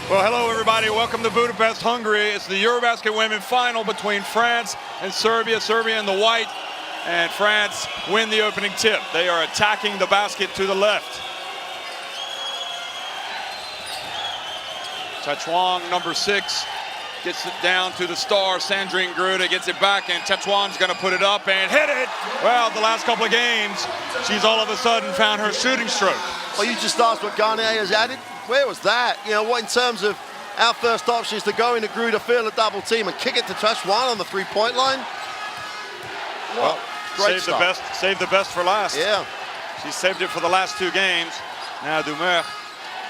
Well, hello everybody. Welcome to Budapest, Hungary. It's the Eurobasket women final between France and Serbia. Serbia in the white, and France win the opening tip. They are attacking the basket to the left. Tetouan, number 6, gets it down to the star, Sandrine Gruda, gets it back, and Tetouan's going to put it up and hit it. Well, the last couple of games, she's all of a sudden found her shooting stroke. Well, you just asked what Garnier has added. Where was that? You know, what in terms of our first option is to go into Gruda, feel a double team, and kick it to Tetouan on the three-point line. Well, great start. Save the best for last. Yeah. She saved it for the last 2 games. Now Dumer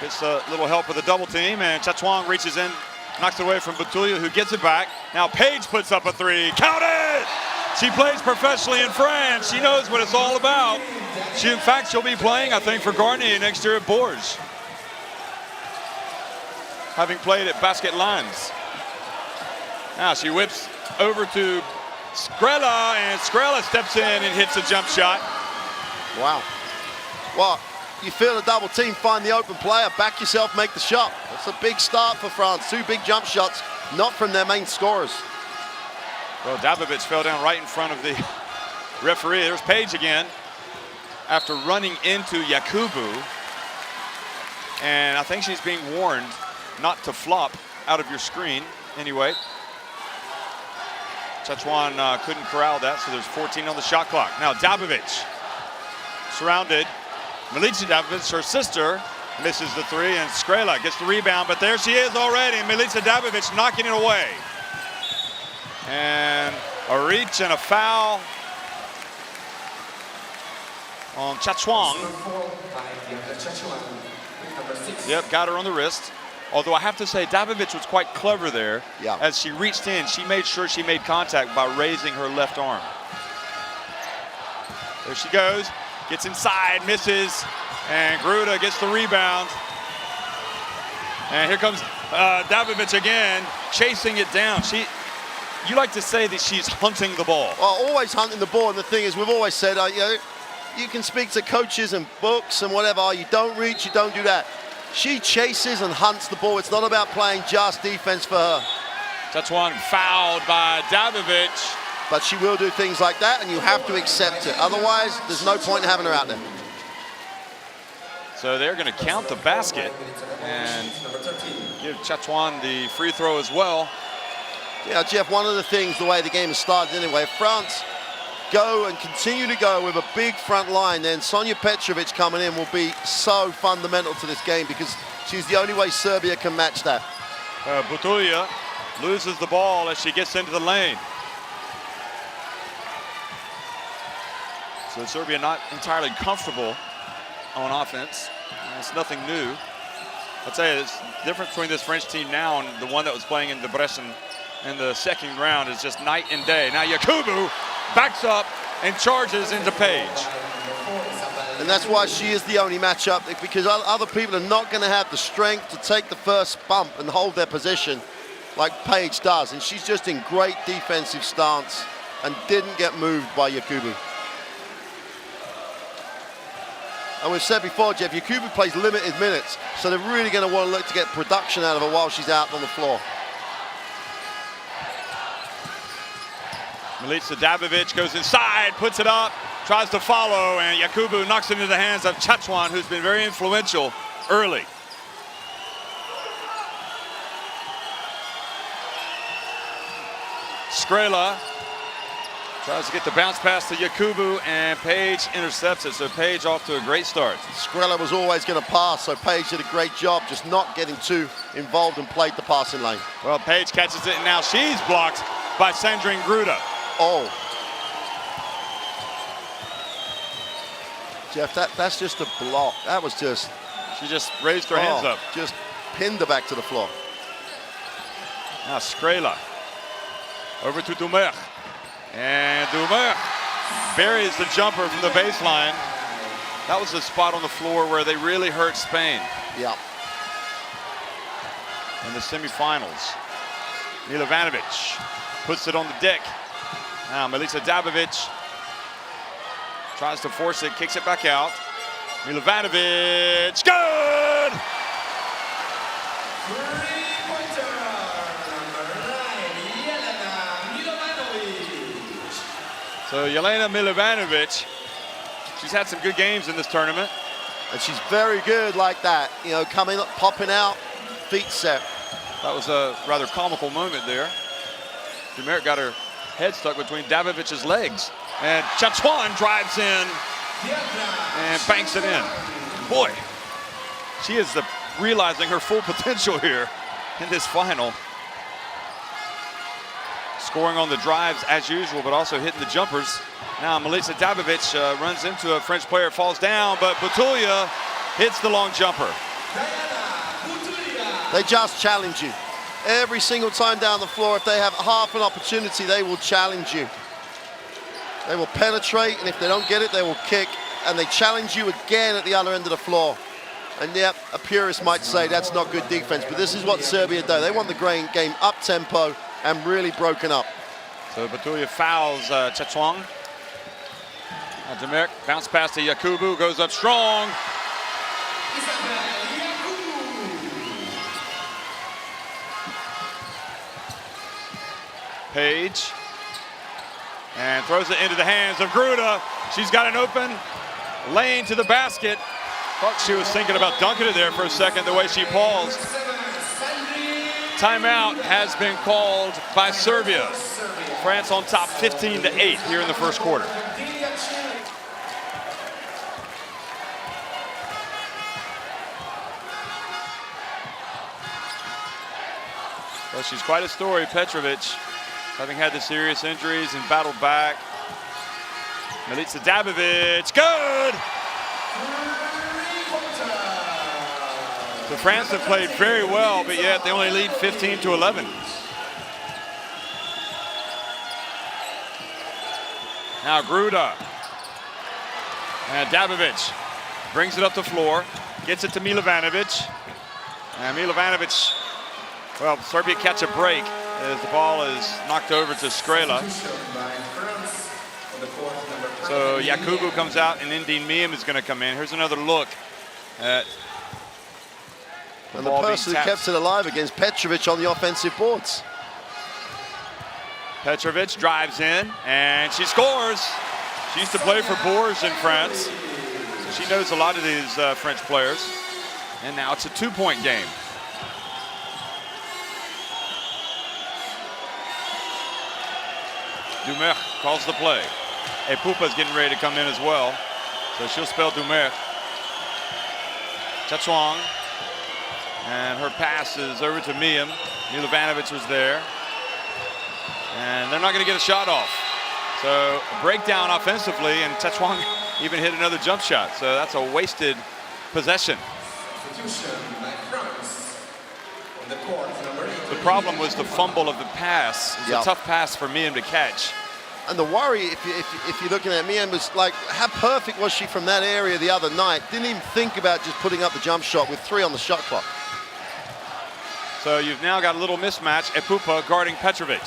gets a little help with a double team, and Tetouan reaches in, knocks it away from Butulia, who gets it back. Now Paige puts up a 3. Count it! She plays professionally in France. She knows what it's all about. In fact, she'll be playing, I think, for Garnier next year at Bourges, having played at Basket Lands. Now she whips over to Skrela, and Skrela steps in and hits a jump shot. Wow. Well, you feel a double team, find the open player, back yourself, make the shot. That's a big start for France. 2 big jump shots, not from their main scorers. Well, Dabovic fell down right in front of the referee. There's Paige again after running into Yakubu. And I think she's being warned not to flop out of your screen anyway. Tetouan couldn't corral that, so there's 14 on the shot clock. Now Dabovic surrounded. Milica Dabovic, her sister, misses the 3, and Skrela gets the rebound, but there she is already. Milica Dabovic knocking it away. And a reach and a foul on Tetouan. Yep, got her on the wrist. Although I have to say, Dabovic was quite clever there. Yeah. As she reached in, she made sure she made contact by raising her left arm. There she goes, gets inside, misses, and Gruda gets the rebound. And here comes Dabovic again, chasing it down. You like to say that she's hunting the ball. Well, always hunting the ball, and the thing is, we've always said, you know, you can speak to coaches and books and whatever, you don't reach, you don't do that. She chases and hunts the ball. It's not about playing just defense for her. Tetouan fouled by Dabovic. But she will do things like that, and you have to accept it. Otherwise, there's no point in having her out there. So they're going to count the basket and give Tetouan the free throw as well. Yeah, Jeff, one of the things, the way the game has started anyway, France go and continue to go with a big front line, then Sonja Petrovic coming in will be so fundamental to this game because she's the only way Serbia can match that. Butulia loses the ball as she gets into the lane. So Serbia not entirely comfortable on offense. It's nothing new. I'll tell you, the difference between this French team now and the one that was playing in Debrecen in the second round is just night and day. Now Yakubu backs up and charges into Paige. And that's why she is the only matchup, because other people are not going to have the strength to take the first bump and hold their position like Paige does. And she's just in great defensive stance and didn't get moved by Yakubu. And we've said before, Jeff, Yakubu plays limited minutes, so they're really going to want to look to get production out of her while she's out on the floor. Milica Dabovic goes inside, puts it up, tries to follow, and Yakubu knocks it into the hands of Tetouan, who's been very influential early. Skrela tries to get the bounce pass to Yakubu, and Paige intercepts it, so Paige off to a great start. Skrela was always going to pass, so Paige did a great job just not getting too involved and played the passing lane. Well, Paige catches it, and now she's blocked by Sandrine Gruda. Oh. Jeff, that's just a block. That was just... She just raised her hands up. Just pinned her back to the floor. Now Skrela over to Dumer. And Dumer buries the jumper from the baseline. That was the spot on the floor where they really hurt Spain. Yeah. In the semifinals. Milovanovic puts it on the deck. Now Milica Dabovic tries to force it, kicks it back out. Milovanovic, good! So Jelena Milovanovic, she's had some good games in this tournament. And she's very good like that, you know, coming up, popping out, feet set. That was a rather comical moment there. Dumerc got her head stuck between Davovic's legs. And Chatouan drives in and banks it in. Boy, she is realizing her full potential here in this final. Scoring on the drives as usual, but also hitting the jumpers. Now Milica Davovic runs into a French player, falls down, but Butulia hits the long jumper. They just challenge you. Every single time down the floor, if they have half an opportunity, they will challenge you. They will penetrate, and if they don't get it, they will kick, and they challenge you again at the other end of the floor. And yep, a purist might say that's not good defense, but this is what Serbia do. They want the game up-tempo and really broken up. So Butulia fouls Chatouan. Dumerc bounce pass to Yakubu, goes up strong. Page. And throws it into the hands of Gruda. She's got an open lane to the basket. Thought she was thinking about dunking it there for a second, the way she paused. Timeout has been called by Serbia. France on top 15-8 here in the first quarter. Well, she's quite a story, Petrovic, having had the serious injuries and battled back. Milica Davovic, good! So France have played very well, but yet they only lead 15-11. Now Gruda. And Davovic brings it up the floor, gets it to Milovanovic. And Milovanovic, well, Serbia catch a break as the ball is knocked over to Skrela. So Yakubu comes out and Indine Miem is going to come in. Here's another look at and the person who kept it alive against Petrovic on the offensive boards. Petrovic drives in and she scores. She used to play for Bourges in France, so she knows a lot of these French players. And now it's a two-point game. Dumerc calls the play. Epupa's getting ready to come in as well, so she'll spell Dumerc. Chatouan. And her pass is over to Miem. Milovanovic was there. And they're not going to get a shot off. So a breakdown offensively, and Chatouan even hit another jump shot. So that's a wasted possession. The problem was the fumble of the pass. It was a tough pass for Miem to catch. And the worry, if you're looking at Miem, was like, how perfect was she from that area the other night? Didn't even think about just putting up the jump shot with 3 on the shot clock. So you've now got a little mismatch. Epupa guarding Petrovic.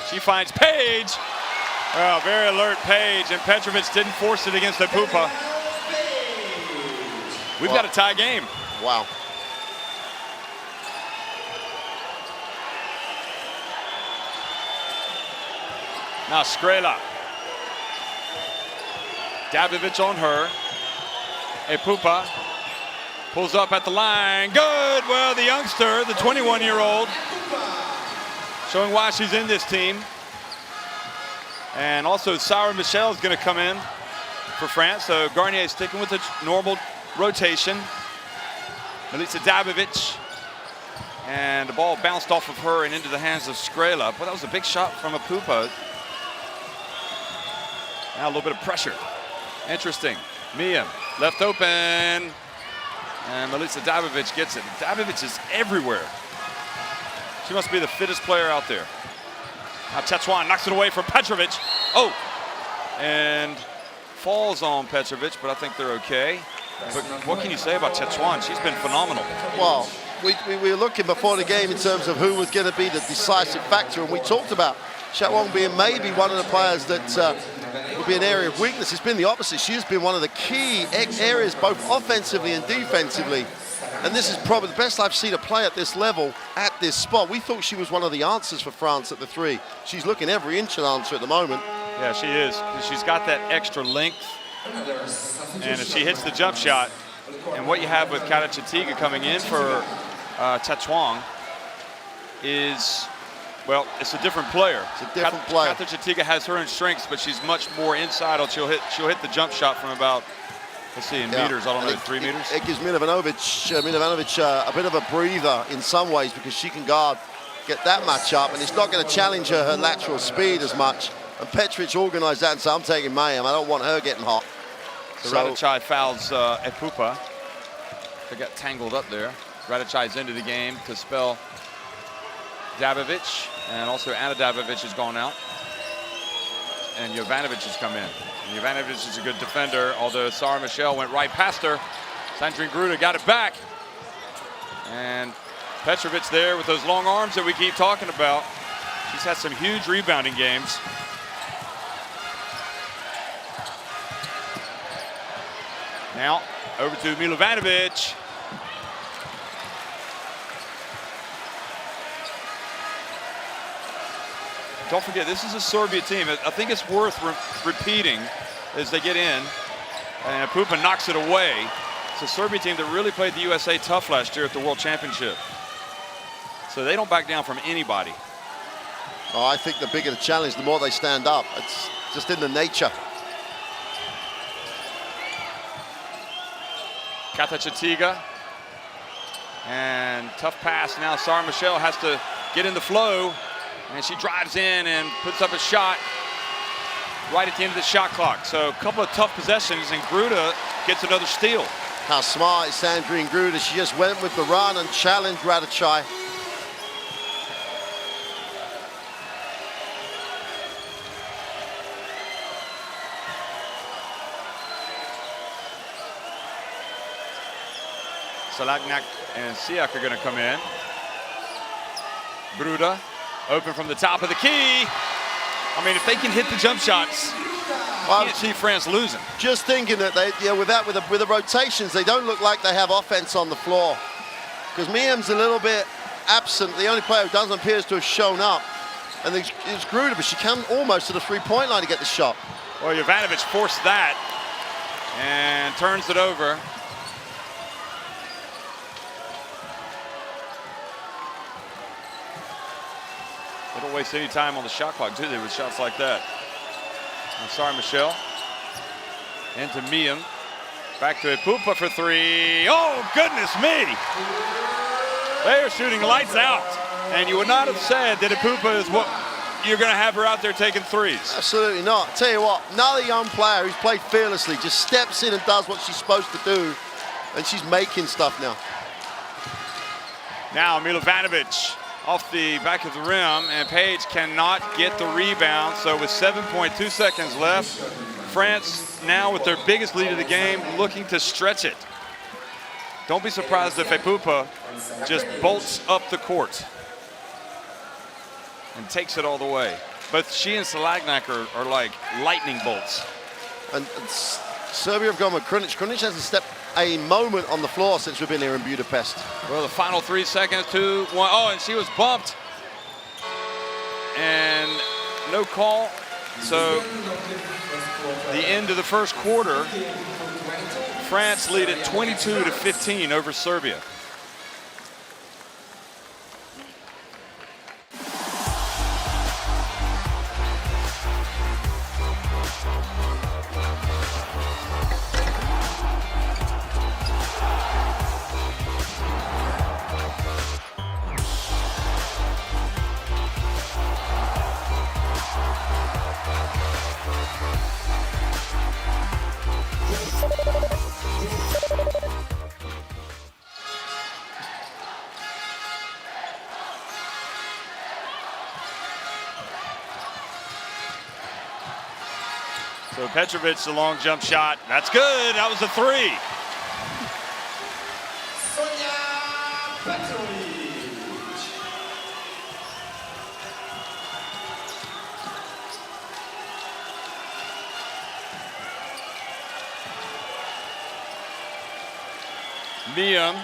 She finds Page. Well, very alert Page, and Petrovic didn't force it against Epupa. We've got a tie game. Wow. Now Skrela. Davovic on her. Epupa pulls up at the line. Good. Well, the youngster, the 21-year-old, showing why she's in this team. And also Sarah Michel is going to come in for France. So Garnier is sticking with the normal rotation. Milica Davovic. And the ball bounced off of her and into the hands of Skrela. But that was a big shot from Epupa. Now a little bit of pressure. Interesting. Miem left open. And Milica Davovic gets it. Davovic is everywhere. She must be the fittest player out there. Now Chatouan knocks it away from Petrovic. Oh, and falls on Petrovic, but I think they're okay. But what can you say about Chatouan? She's been phenomenal. Well, we were looking before the game in terms of who was going to be the decisive factor, and we talked about Chatouan being maybe one of the players that would be an area of weakness. It's been the opposite. She's been one of the key areas, both offensively and defensively. And this is probably the best I've seen her play at this level, at this spot. We thought she was one of the answers for France at the 3. She's looking every inch an answer at the moment. Yeah, she is. She's got that extra length. And if she hits the jump shot, and what you have with Kata Chatiga coming in for Chatwang is, well, it's a different player. It's a different player. Kata Chatiga has her own strengths, but she's much more inside. She'll hit the jump shot from about, let's see, in meters, I don't know, 3 meters? It gives Milovanovic a bit of a breather in some ways because she can get that match up, and it's not going to challenge her lateral speed as much. And Petrovic organised that and said, I'm taking Mayhem. I don't want her getting hot. So Radicaj fouls Epupa. They got tangled up there. Radicaj's into the game to spell Dabovic, and also Anna Dabovic has gone out. And Jovanovic has come in. And Jovanovic is a good defender, although Sarah Michelle went right past her. Sandrine Gruda got it back. And Petrovic there with those long arms that we keep talking about. She's had some huge rebounding games. Now, over to Milovanovic. Don't forget, this is a Serbia team. I think it's worth repeating as they get in. And Epupa knocks it away. It's a Serbia team that really played the USA tough last year at the World Championship. So they don't back down from anybody. Oh, I think the bigger the challenge, the more they stand up. It's just in the nature. Kata Chatiga. And tough pass now. Sarah Michelle has to get in the flow. And she drives in and puts up a shot right at the end of the shot clock. So a couple of tough possessions, and Gruda gets another steal. How smart is Sandrine Gruda? She just went with the run and challenged Radicaj. Salagnak and Siak are going to come in. Gruda open from the top of the key. I mean, if they can hit the jump shots, I can't see France losing. Just thinking that they, with the rotations, they don't look like they have offense on the floor. Because Miem's a little bit absent. The only player who doesn't appear to have shown up. And it's Gruda, but she came almost to the three-point line to get the shot. Well, Jovanovic forced that and turns it over. They don't waste any time on the shot clock, do they, with shots like that? I'm sorry, Michelle. Into Miem. Back to Epupa for 3. Oh, goodness me! They are shooting lights out. And you would not have said that Epupa is what you're going to have her out there taking threes. Absolutely not. Tell you what, another young player who's played fearlessly, just steps in and does what she's supposed to do. And she's making stuff now. Now Milovanovic off the back of the rim, and Page cannot get the rebound. So with 7.2 seconds left, France now with their biggest lead of the game looking to stretch it. Don't be surprised if Epupa just bolts up the court and takes it all the way. But she and Salagnak are like lightning bolts. And Serbia have gone with Krunic. Krunic hasn't stepped a moment on the floor since we've been here in Budapest. Well, the final 3 seconds, 2, 1. Oh, and she was bumped. And no call. So the end of the first quarter, France lead at 22-15 over Serbia. So Petrovic, the long jump shot. That's good. That was a 3. Miem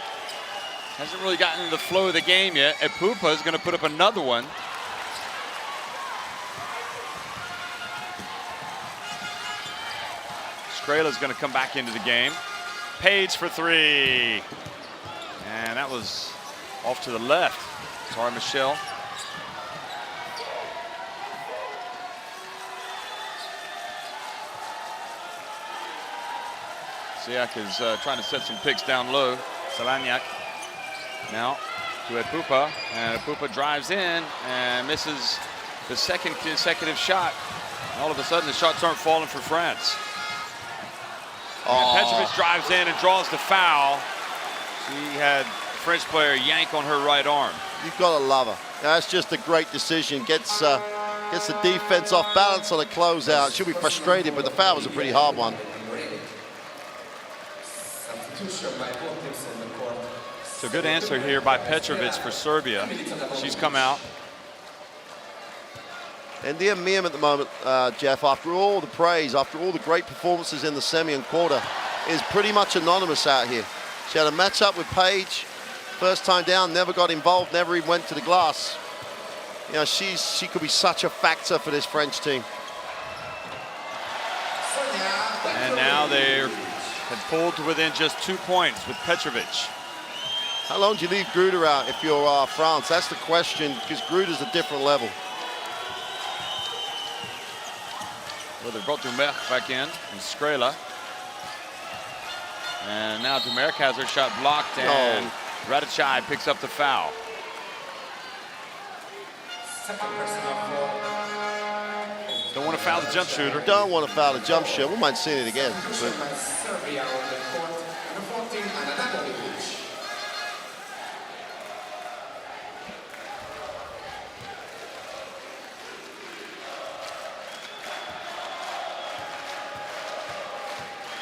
Hasn't really gotten into the flow of the game yet. Epupa is going to put up another one. Skrela's going to come back into the game. Page for three. And that was off to the left. Sorry, Michelle. Siak is trying to set some picks down low. Salaniak now to Epupa, and Epupa drives in and misses the second consecutive shot. And all of a sudden, the shots aren't falling for France. Petrovic drives in and draws the foul. She had the French player yank on her right arm. You've got to love her. That's just a great decision. Gets the defense off balance on a closeout. She'll be frustrated, but the foul was a pretty hard one. So good answer here by Petrovic for Serbia. She's come out. And dear Miem at the moment, Jeff, after all the praise, after all the great performances in the semi and quarter, is pretty much anonymous out here. She had a matchup with Paige, first time down, never got involved, never even went to the glass. You know, she could be such a factor for this French team. And now they're pulled to within just 2 points with Petrovic. How long do you leave Gruder out if you're France? That's the question, because Gruder's a different level. Well, they brought Dumerc back in, and Skrela. And now Dumerc has her shot blocked, and Radicai picks up the foul. Don't want to foul the jump shooter. Don't want to foul the jump shooter. We might see it again. But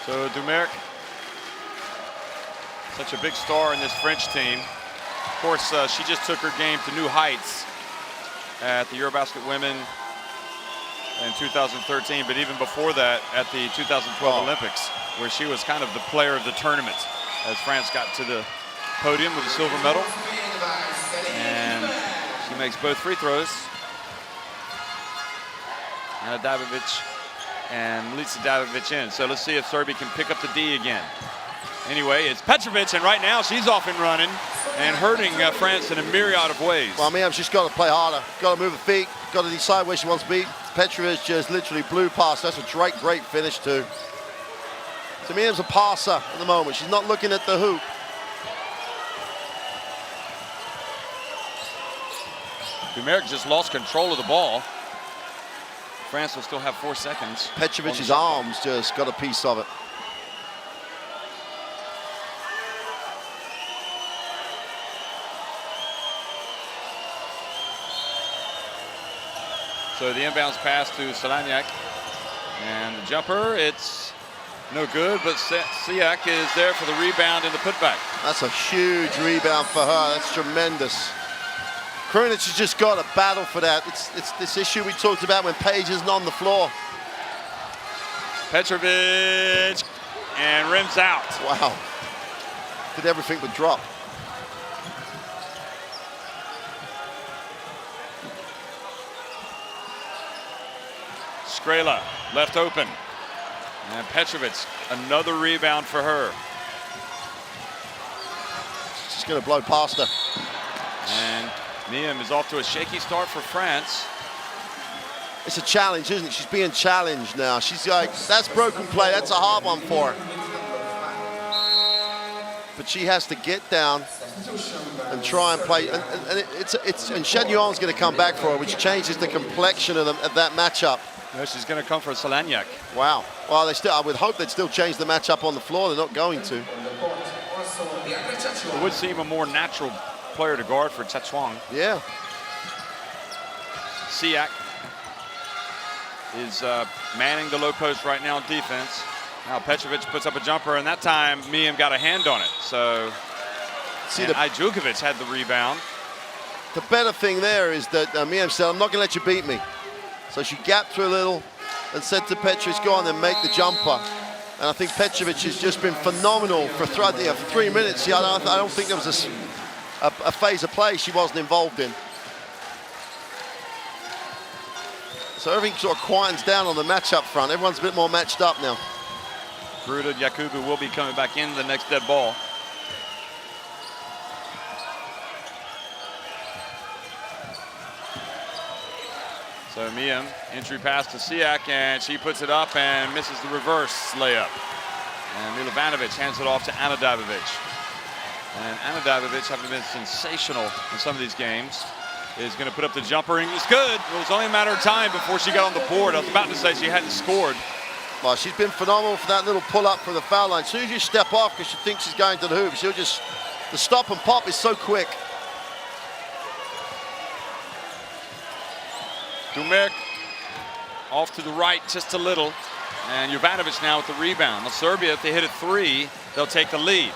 so Dumerc, such a big star in this French team. Of course, she just took her game to new heights at the Eurobasket Women in 2013, but even before that at the 2012 Olympics, where she was kind of the player of the tournament as France got to the podium with a silver medal. And she makes both free throws. Now Davidovic and Milica Davidovic in. So let's see if Serbia can pick up the D again. Anyway, it's Petrovic, and right now she's off and running and hurting France in a myriad of ways. Well, Miem's just got to play harder. Got to move her feet. Got to decide where she wants to be. Petrovic just literally blew past. That's a great finish too. So Miem's a passer at the moment. She's not looking at the hoop. Dumerc just lost control of the ball. France will still have 4 seconds. Petrovic's arms just got a piece of it. So the inbounds pass to Salaniak. And the jumper, it's no good, but Siak is there for the rebound and the putback. That's a huge rebound for her. That's tremendous. Krunic has just got to battle for that. It's this issue we talked about when Paige isn't on the floor. Petrovic, and rims out. Wow. Did everything but drop. Skrela left open. And Petrovic, another rebound for her. She's going to blow past her. And Miem is off to a shaky start for France. It's a challenge, isn't it? She's being challenged now. She's like, that's broken play. That's a hard one for her. But she has to get down and try and play. And Chagnon is going to come back for her, which changes the complexion of that matchup. No, she's going to come for Salaniak. Wow. Well, I would hope they'd still change the matchup on the floor. They're not going to. It would seem a more natural player to guard for Chatwang. Yeah. Siak is manning the low post right now on defense. Now Petrovic puts up a jumper, and that time Miem got a hand on it. So Ijukovic had the rebound. The better thing there is that Miem said, I'm not going to let you beat me. So she gapped her a little and said to Petrovic, go on and make the jumper. And I think Petrovic has just been phenomenal for 3 minutes. I don't think there was a phase of play she wasn't involved in. So everything sort of quietens down on the match up front. Everyone's a bit more matched up now. Gruda Yakubu will be coming back in the next dead ball. So Miem, entry pass to Siak, and she puts it up and misses the reverse layup. And Milovanovic hands it off to Anadabovic. And Anadabovic, having been sensational in some of these games, is going to put up the jumper, and it's good. It was only a matter of time before she got on the board. I was about to say she hadn't scored. Well, she's been phenomenal for that little pull-up from the foul line. As soon as you step off because she thinks she's going to the hoop, she'll just, the stop and pop is so quick. Dumek off to the right just a little. And Jovanovic now with the rebound. Now Serbia, if they hit a three, they'll take the lead.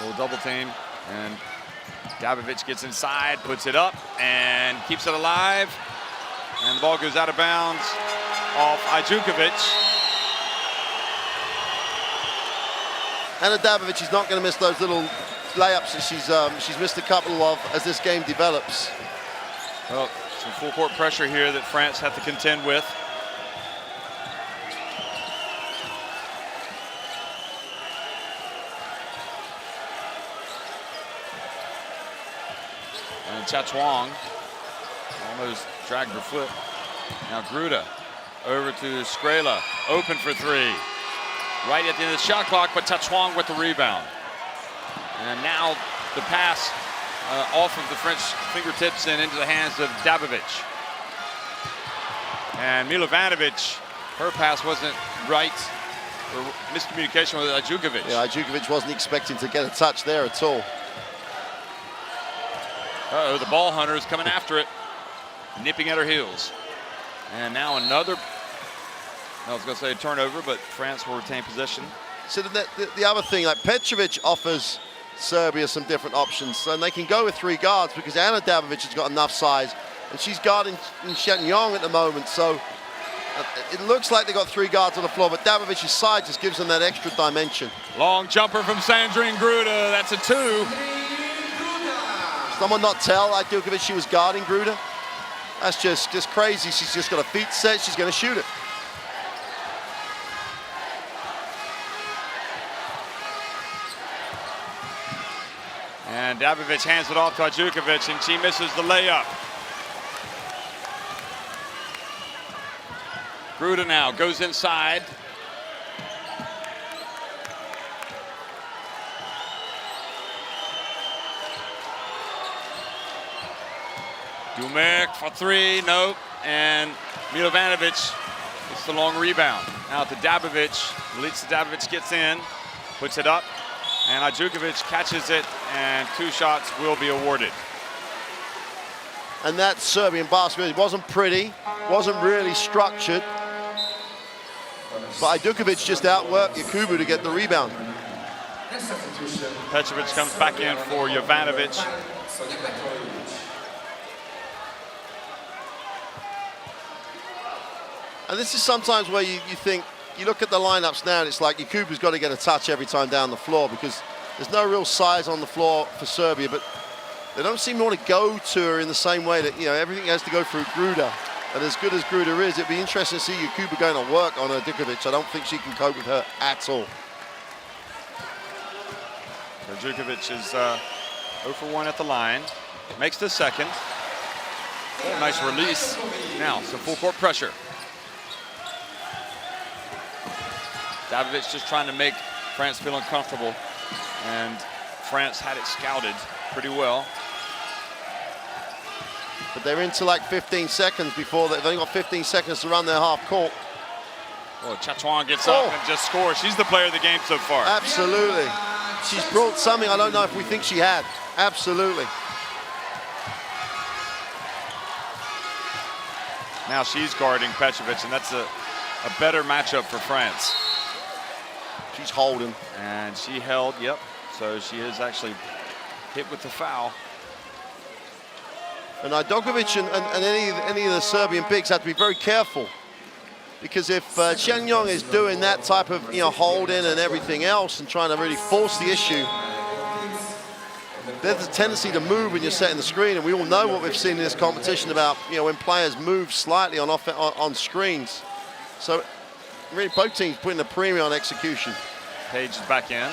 Little double team, and Dabovic gets inside, puts it up, and keeps it alive. And the ball goes out of bounds off Ijukovic. Anadabovic is not going to miss those little layups that she's missed a couple of as this game develops. Well, some full court pressure here that France have to contend with. And Chatwang almost dragged her foot. Now Gruda over to Skrela, open for three. Right at the end of the shot clock, but Chatwang with the rebound. And now the pass off of the French fingertips and into the hands of Dabovic. And Milovanovic, her pass wasn't right, or miscommunication with Ijukovic. Yeah, Ijukovic wasn't expecting to get a touch there at all. Uh-oh, the ball hunter is coming after it, nipping at her heels. And now another, I was going to say a turnover, but France will retain possession. So the other thing, like Petrovic offers Serbia some different options, and they can go with three guards because Anadabovic has got enough size, and she's guarding Shetnyong at the moment. So it looks like they got three guards on the floor, but Dabovic's side just gives them that extra dimension. Long jumper from Sandrine Gruda. That's a two. Someone not tell Ijukovic she was guarding Gruda? That's just crazy. She's just got a feet set. She's going to shoot it. And Dabovic hands it off to Ijukovic, and she misses the layup. Gruda now goes inside. Dumek for three, nope. And Milovanovic gets the long rebound. Now to Dabovic. Milica Dabovic gets in, puts it up, and Ijukovic catches it, and two shots will be awarded. And that Serbian basketball, it wasn't pretty, wasn't really structured. But Ijukovic just outworked Yakubu to get the rebound. Petrovic comes back in for Jovanovic. And this is sometimes where you think, you look at the lineups now and it's like Yakubu's got to get a touch every time down the floor because there's no real size on the floor for Serbia, but they don't seem to want to go to her in the same way that, you know, everything has to go through Gruda. And as good as Gruda is, it'd be interesting to see Yakubu going to work on Ijukovic. I don't think she can cope with her at all. Ijukovic is 0 for 1 at the line. Makes the second. Oh, nice release. Now, some full court pressure. Dabovic just trying to make France feel uncomfortable, and France had it scouted pretty well. But they're into like 15 seconds before they've only got 15 seconds to run their half court. Well, Chatwang gets up and just scores. She's the player of the game so far. Absolutely. She's brought something I don't know if we think she had. Absolutely. Now she's guarding Petrovic, and that's a better matchup for France. She's holding. And she held, yep. So she is actually hit with the foul. And Ajdokovic and any of the Serbian bigs have to be very careful, because if Chen Yong is doing that type of holding and everything else and trying to really force the issue, there's a tendency to move when you're setting the screen, and we all know what we've seen in this competition about when players move slightly on screens. So really both teams putting a premium on execution. Page is back in.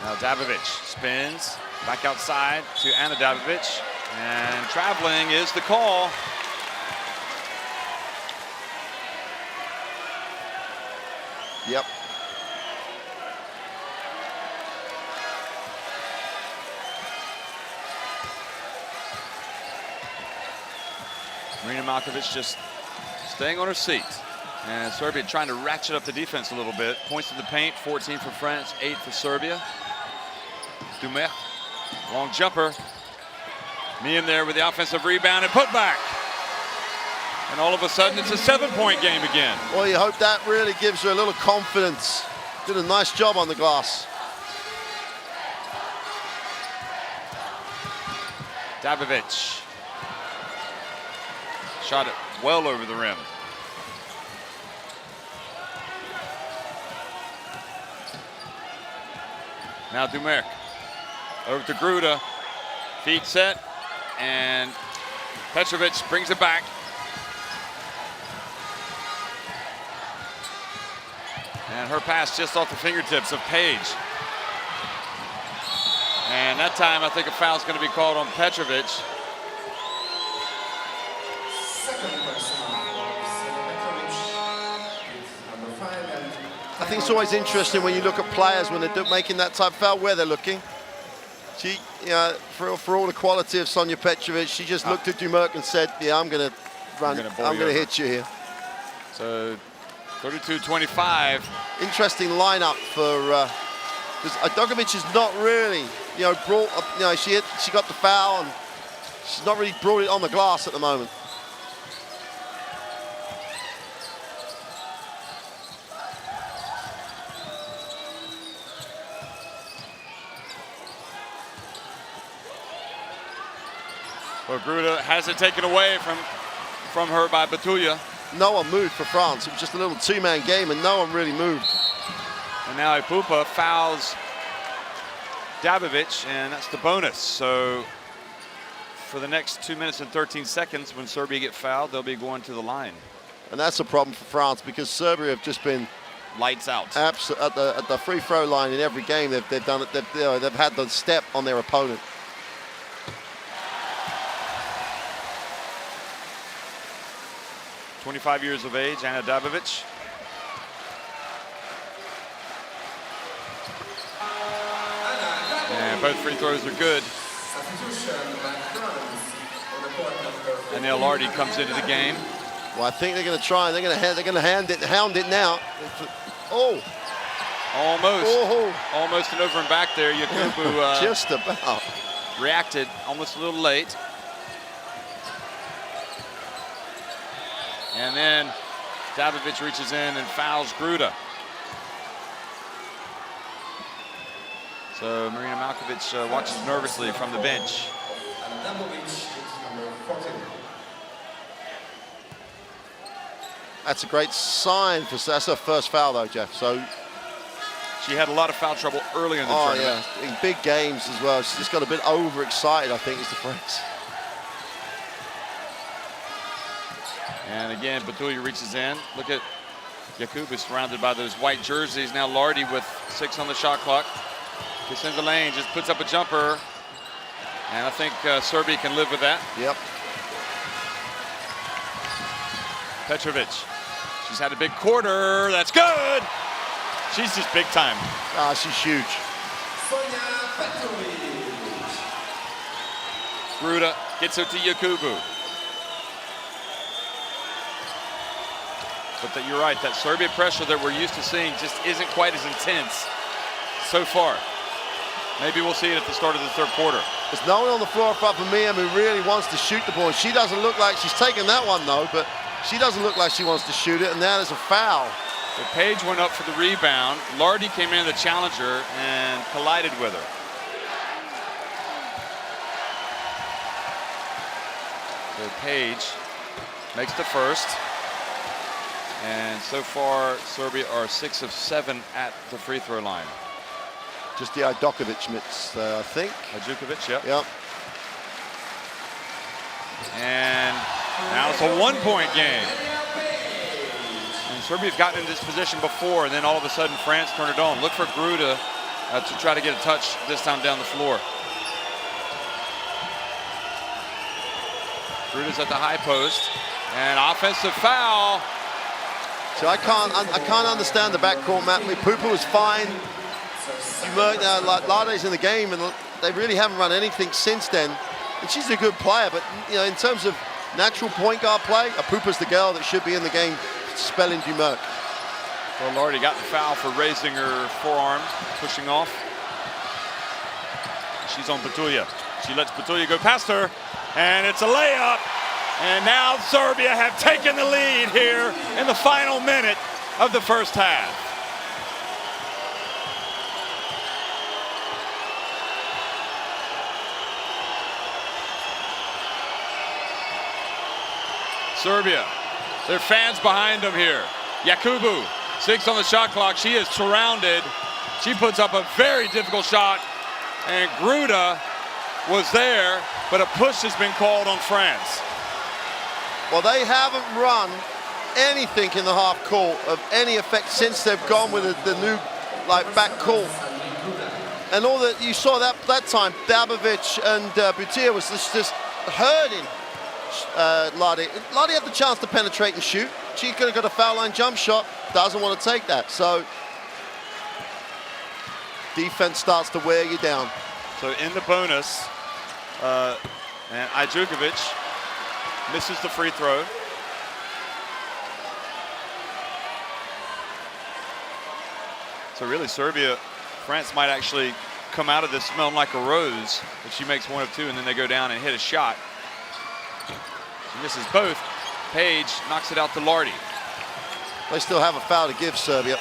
Now Dabovic spins back outside to Ana Dabovic, and traveling is the call. Yep. Marina Malkovic just staying on her seat. And Serbia trying to ratchet up the defense a little bit. Points in the paint, 14 for France, 8 for Serbia. Dumer, long jumper. Miem there with the offensive rebound and put back. And all of a sudden, it's a 7-point game again. Well, you hope that really gives her a little confidence. Did a nice job on the glass. Dabovic. Shot it well over the rim. Now Dumer. Over to Gruda. Feet set. And Petrovic brings it back. And her pass just off the fingertips of Page. And that time, I think a foul's going to be called on Petrovic. I think it's always interesting when you look at players when they're making that type of foul, where they're looking. She, for all the quality of Sonia Petrovic, she just looked at Dumerc and said, "Yeah, I'm going to run. I'm going to hit you here." So 32-25. Interesting lineup for. Because Ajdokovic is not really, brought up. She got the foul and she's not really brought it on the glass at the moment. Well, Gruda has it taken away from her by Batulia. No one moved for France. It was just a little two-man game, and no one really moved. And now Ipupa fouls Dabovic, and that's the bonus. So for the next 2 minutes and 13 seconds, when Serbia get fouled, they'll be going to the line. And that's a problem for France, because Serbia have just been lights out at the free throw line in every game. They've done it. They've had the step on their opponent. .25 years of age, Ana Dabovic. And both free throws are good. And now Lardy comes into the game. Well, I think they're going to try. They're going to hound it now. Oh, almost an over and back there. Yakubu just about reacted almost a little late. And then Dabovic reaches in and fouls Gruda. So Marina Malkovic watches nervously from the bench. That's a great sign for. That's her first foul, though, Jeff. So she had a lot of foul trouble early in the tournament. Oh yeah, in big games as well. She's just got a bit overexcited, I think is the phrase. And again, Batulia reaches in. Look at Yakubu surrounded by those white jerseys. Now Lardy with 6 on the shot clock. Gets in the lane, just puts up a jumper. And I think Serbia can live with that. Yep. Petrovic. She's had a big quarter. That's good. She's just big time. Ah, she's huge. Gruda gets it to Yakubu. But you're right, that Serbia pressure that we're used to seeing just isn't quite as intense so far. Maybe we'll see it at the start of the third quarter. There's no one on the floor apart from Miem who really wants to shoot the ball. She doesn't look like she's taken that one, though, but she doesn't look like she wants to shoot it, and now there's a foul. So Page went up for the rebound. Lardy came in the challenger and collided with her. So Page makes the first. And so far, Serbia are 6 of 7 at the free throw line. Just the Ajdukovic mitts, I think. Ajdukovic, yep. Yep. And now it's a 1-point game. And Serbia's gotten in this position before, and then all of a sudden France turned it on. Look for Gruda to try to get a touch this time down the floor. Gruda's at the high post, and offensive foul. So I can't understand the backcourt map. Pupa was fine. Lade's in the game, and they really haven't run anything since then. And she's a good player, but in terms of natural point guard play, Pupa's the girl that should be in the game, spelling Dumerc. Well, Lardy got the foul for raising her forearm, pushing off. She's on Batulia. She lets Batulia go past her, and it's a layup. And now Serbia have taken the lead here in the final minute of the first half. Serbia, their fans behind them here. Yakubu, 6 on the shot clock. She is surrounded. She puts up a very difficult shot, and Gruda was there, but a push has been called on France. Well, they haven't run anything in the half court of any effect since they've gone with the new back court. And all that you saw that time, Dabovic and Butia was just hurting Lade. Lade had the chance to penetrate and shoot. She could have got a foul line jump shot, doesn't want to take that. So defense starts to wear you down. So in the bonus, and Ajdukovic misses the free throw. So really Serbia, France might actually come out of this smelling like a rose if she makes 1 of 2, and then they go down and hit a shot. She misses both. Page knocks it out to Lardy. They still have a foul to give Serbia.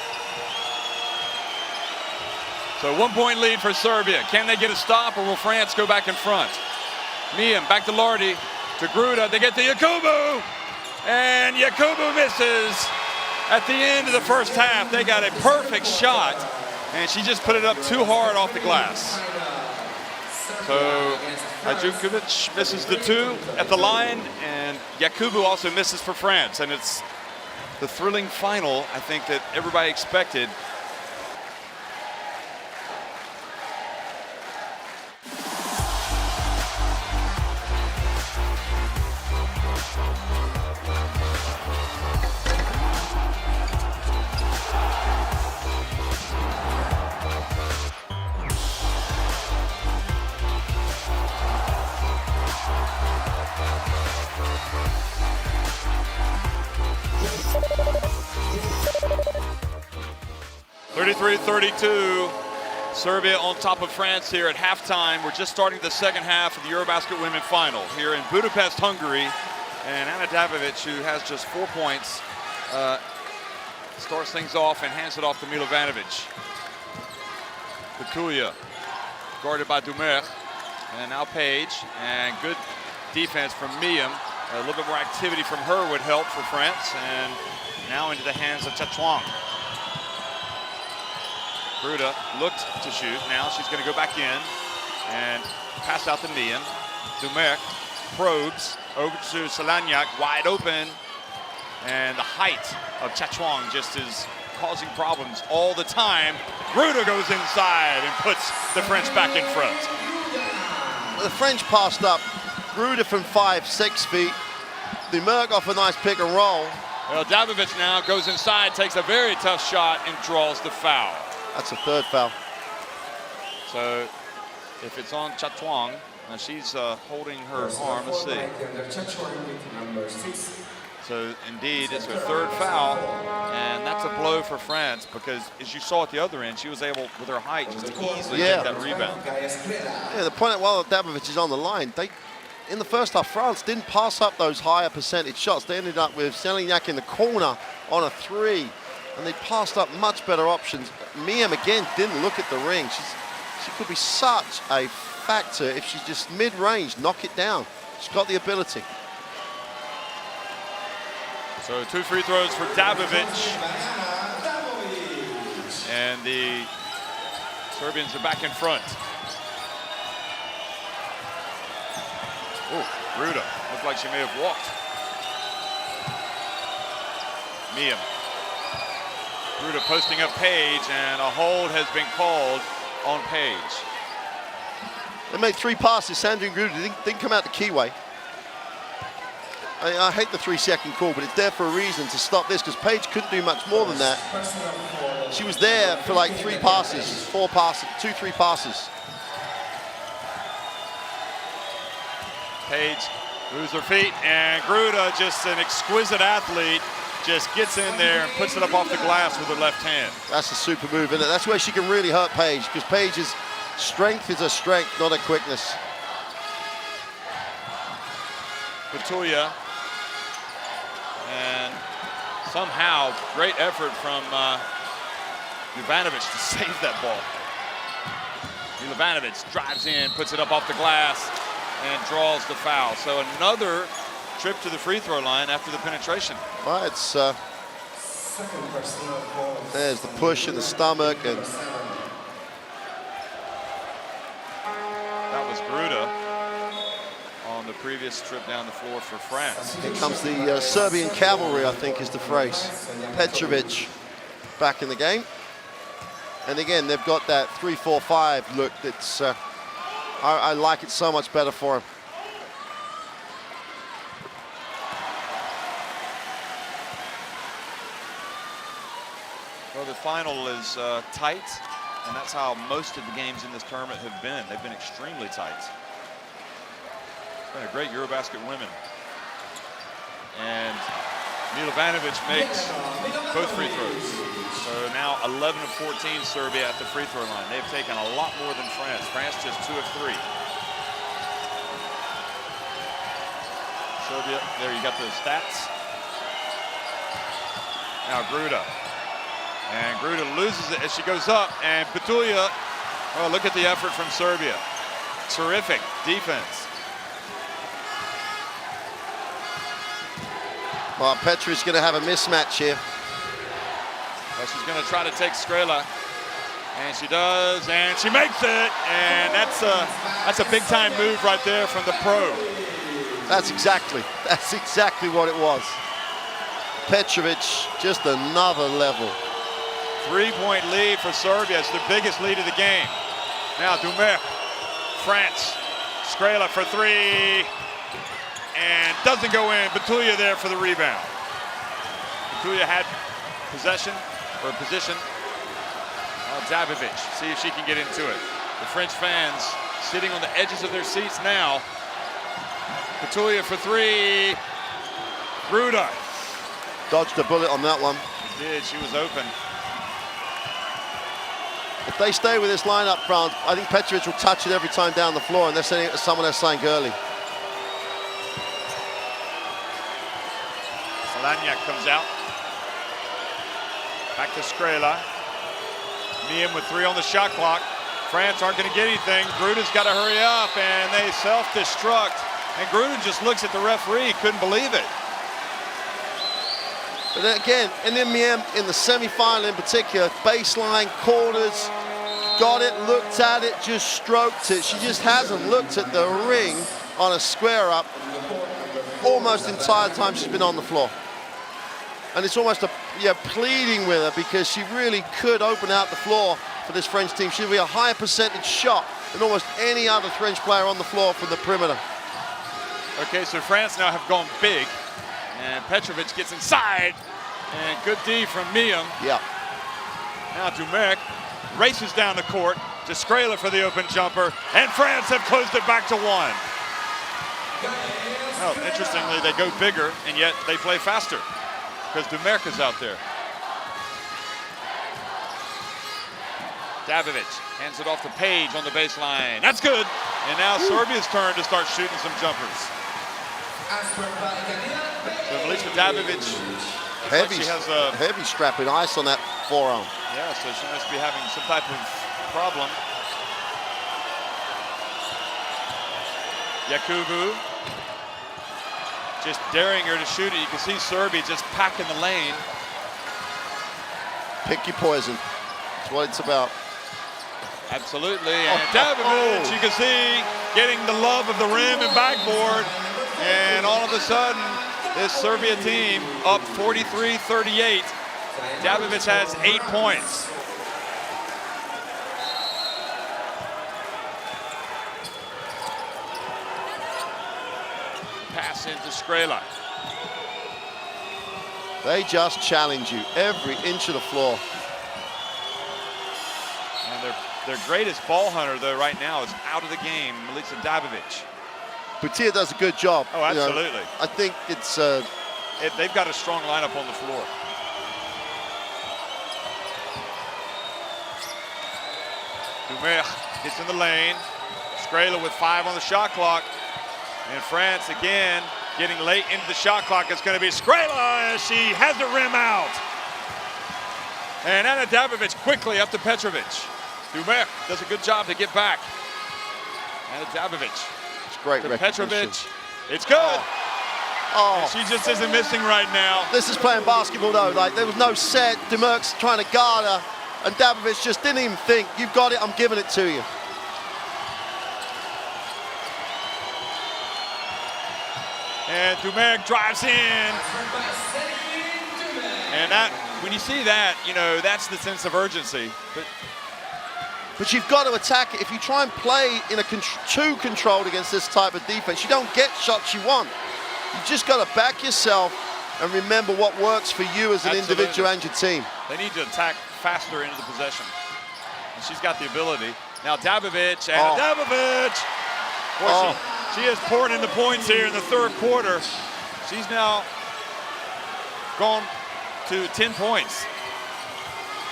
So 1-point lead for Serbia. Can they get a stop, or will France go back in front? Miam back to Lardy, to Gruda. They get to Yakubu, and Yakubu misses at the end of the first half. They got a perfect shot, and she just put it up too hard off the glass. So Ajdukovic misses the 2 at the line, and Yakubu also misses for France. And it's the thrilling final, I think, that everybody expected. (33-32). Serbia on top of France here at halftime. We're just starting the second half of the Eurobasket Women Final here in Budapest, Hungary. And Ana Dabovic, who has just 4 points, starts things off and hands it off to Milovanovic. Batulia, guarded by Dumerc. And now Page, and good defense from Miam. A little bit more activity from her would help for France. And now into the hands of Chatwang. Gruda looked to shoot. Now she's going to go back in and pass out to Miam. Dumerc probes over to Salanyak, wide open. And the height of Chatwang just is causing problems all the time. Gruda goes inside and puts the French back in front. The French passed up. Gruda from 5-6 feet. Dumerc off a nice pick and roll. Well, Dabovic now goes inside, takes a very tough shot, and draws the foul. That's a 3rd foul. So if it's on Chatwang, she's holding her arm. Let's see. So indeed, it's her 3rd foul, and that's a blow for France because, as you saw at the other end, she was able, with her height, just to easily take that rebound. Yeah, the point while Dabovic is on the line, in the first half, France didn't pass up those higher percentage shots. They ended up with Salignac in the corner on a 3, and they passed up much better options. Miam again didn't look at the ring. She could be such a factor if she's just mid-range, knock it down. She's got the ability. So 2 free throws for Dabovic. And the Serbians are back in front. Oh, Gruda. Looked like she may have walked. Miem. Gruda posting up Page, and a hold has been called on Page. They made 3 passes. Sandrine Gruda didn't come out the keyway. I hate the 3-second call, but it's there for a reason to stop this, because Page couldn't do much more than that. She was there for like 3 passes, 4 passes, 2-3 passes. Page moves her feet, and Gruda, just an exquisite athlete, just gets in there and puts it up off the glass with her left hand. That's a super move, isn't it? That's where she can really hurt Page, because Page's strength is a strength, not a quickness. Batulia, and somehow great effort from Jovanovic to save that ball. Jovanovic drives in, puts it up off the glass, and draws the foul. So another trip to the free throw line after the penetration. Well, it's there's the push in the stomach, and that was Gruda on the previous trip down the floor for France. here comes the Serbian cavalry, I think is the phrase. Petrovic back in the game. And again, they've got that 3-4-5 look that's, I like it so much better for him. Well, the final is tight, and that's how most of the games in this tournament have been. They've been extremely tight. It's been a great Eurobasket women. And Milovanovic makes both free throws. So now 11 of 14 Serbia at the free throw line. They've taken a lot more than France. France just 2 of 3. Serbia, there you got those stats. Now Gruda. And Gruda loses it as she goes up. And Batulia, oh, look at the effort from Serbia. Terrific defense. Well, Petrovic going to have a mismatch here. Well, she's going to try to take Skrela, and she does, and she makes it, and that's a big-time move right there from the pro. That's exactly what it was. Petrovic, just another level. 3-point lead for Serbia. It's the biggest lead of the game. Now Dumer, France, Skrela for 3. And doesn't go in. Batulia there for the rebound. Batulia had possession or position. Dabovic, see if she can get into it. The French fans sitting on the edges of their seats now. Batulia for 3. Gruda. Dodged a bullet on that one. She did. She was open. If they stay with this lineup, France, I think Petrovic will touch it every time down the floor, and they're sending it to someone else saying early. Lagnac comes out. Back to Skrela. Miem with 3 on the shot clock. France aren't going to get anything. Gruda's got to hurry up, and they self-destruct. And Gruda just looks at the referee, couldn't believe it. But then again, and then Miem in the semi-final in particular, baseline, corners, got it, looked at it, just stroked it. She just hasn't looked at the ring on a square up almost the entire time she's been on the floor. And it's almost pleading with her, because she really could open out the floor for this French team. She'll be a higher percentage shot than almost any other French player on the floor from the perimeter. Okay, so France now have gone big, and Petrovic gets inside, and good D from Miem. Yeah. Now Dumerc races down the court to Skrela for the open jumper, and France have closed it back to 1. Oh, interestingly, they go bigger, and yet they play faster, because Dumerc is out there. Dabovic hands it off to Page on the baseline. That's good. And now Serbia's turn to start shooting some jumpers. So Milica Dabovic, heavy strapping ice on that forearm. Yeah, so she must be having some type of problem. Yakubu. just daring her to shoot it. You can see Serbia just packing the lane. Pick your poison. That's what it's about. Absolutely. And Dabovic, you can see, getting the love of the rim and backboard. And all of a sudden, this Serbia team up 43-38. Dabovic has 8 points. Pass into Skrela. They just challenge you every inch of the floor. And their greatest ball hunter, though, right now is out of the game, Milica Dabovic. Butia does a good job. Oh, absolutely. You know, I think it's... they've got a strong lineup on the floor. Dumer gets in the lane. Skrela with 5 on the shot clock. And France again getting late into the shot clock. It's going to be Skrela as she has the rim out. And Ana Dabovic quickly up to Petrovic. Dumer does a good job to get back. Ana Dabovic. It's great to recognition. Petrovic. It's good. Oh. And she just isn't missing right now. This is playing basketball though. Like, there was no set. Dumer's trying to guard her. And Dabovic just didn't even think, you've got it, I'm giving it to you. And Dumer drives in. And that, when you see that, you know, that's the sense of urgency. But you've got to attack it. If you try and play in a too controlled against this type of defense, you don't get shots you want. You've just got to back yourself and remember what works for you as an individual and your team. They need to attack faster into the possession. And she's got the ability. Now Dabovic, and Dabovic. Boy, she has poured in the points here in the third quarter. She's now gone to 10 points.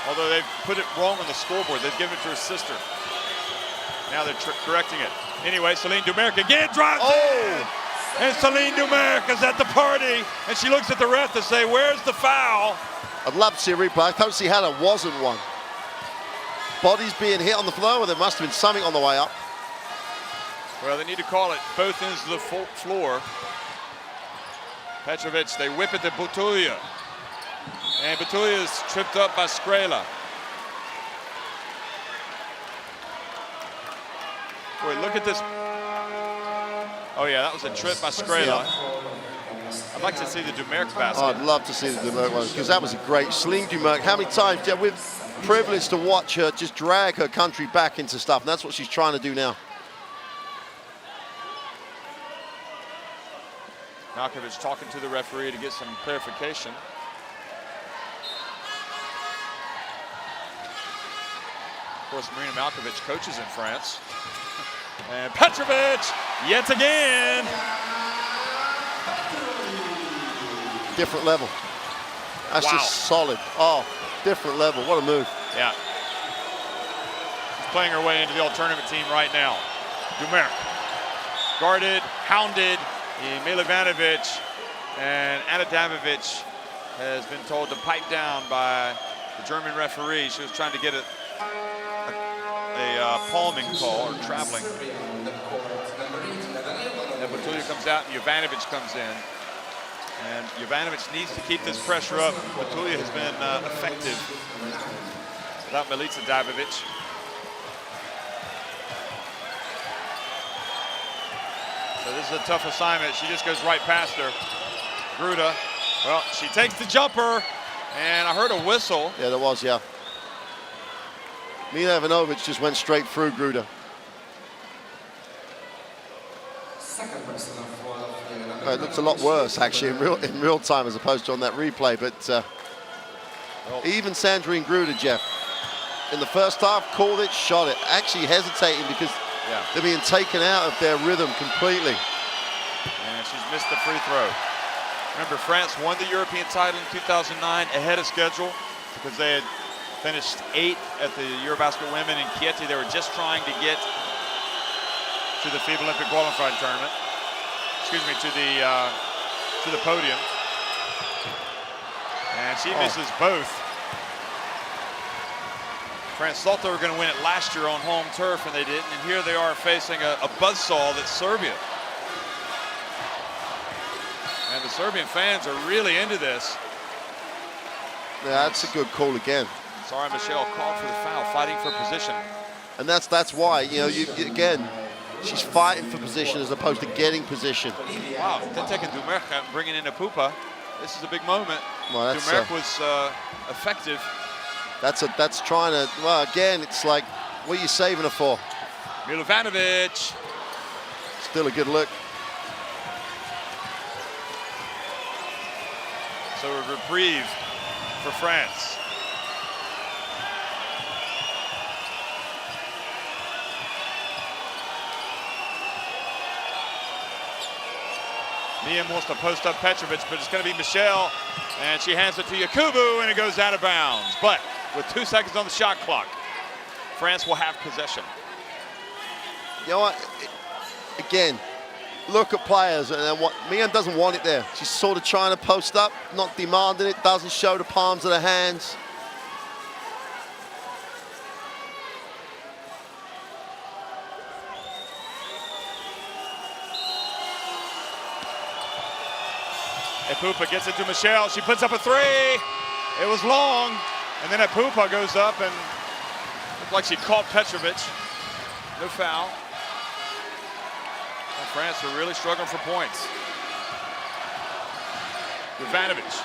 Although they've put it wrong on the scoreboard. They've given it to her sister. Now they're correcting it. Anyway, Celine Dumerc again drives in. And Celine Dumerc is at the party. And she looks at the ref to say, where's the foul? I'd love to see a replay. I don't see how there wasn't one. Bodies being hit on the floor, there must have been something on the way up. Well, they need to call it both ends of the floor. Petrovic, they whip it to Butulia. And Butulia is tripped up by Skrela. Boy, look at this. Oh yeah, that was a trip by Skrela. I'd like to see the Dumerc basket. Oh, I'd love to see the Dumerc one, because that was a great Celine Dumerc. How many times, we're privileged to watch her just drag her country back into stuff, and that's what she's trying to do now. Malkovich talking to the referee to get some clarification. Of course, Marina Malkovich coaches in France. And Petrovic, yet again. Different level. That's just solid. Oh, different level. What a move. Yeah. She's playing her way into the all-tournament team right now. Dumerc, guarded, hounded. Milivanovic, and Ana Dabovic has been told to pipe down by the German referee. She was trying to get a palming call, or traveling. And Butulia comes out, and Jovanovic comes in. And Jovanovic needs to keep this pressure up. Butulia has been effective without Milica Dabovic. So this is a tough assignment. She just goes right past her. Gruda, well, she takes the jumper, and I heard a whistle. Yeah, there was, yeah. Milivanovic just went straight through Gruda. It looks a lot worse, actually, in real time as opposed to on that replay. But even Sandrine Gruda, Jeff, in the first half, called it, shot it. Actually hesitating because they're being taken out of their rhythm completely. And she's missed the free throw. Remember, France won the European title in 2009 ahead of schedule because they had finished 8th at the Eurobasket Women in Chieti. They were just trying to get to the FIBA Olympic qualifying tournament. Excuse me, to the podium. And she misses both. France thought they were going to win it last year on home turf, and they didn't. And here they are facing a buzzsaw that's Serbia. Serbian fans are really into this. Yeah, that's a good call again. Sorry, Michelle called for the foul, fighting for position. And that's why, you know, again, she's fighting for position as opposed to getting position. Wow, they're taking Dumerc and bringing in a Pupa. This is a big moment. Well, that's, Dumerc was effective. That's trying to, well, again, it's like, what are you saving her for? Milovanovic. Still a good look. So a reprieve for France. Mia wants to post up Petrovic, but it's going to be Michelle, and she hands it to Yakubu, and it goes out of bounds. But with 2 seconds on the shot clock, France will have possession. You know what? Again, look at players, and what Mia doesn't want it there. She's sort of trying to post up, not demanding it, doesn't show the palms of the hands. Epupa gets it to Michelle. She puts up a three. It was long. And then Epupa goes up and looked like she caught Petrovic. No foul. And France are really struggling for points. Jovanovic.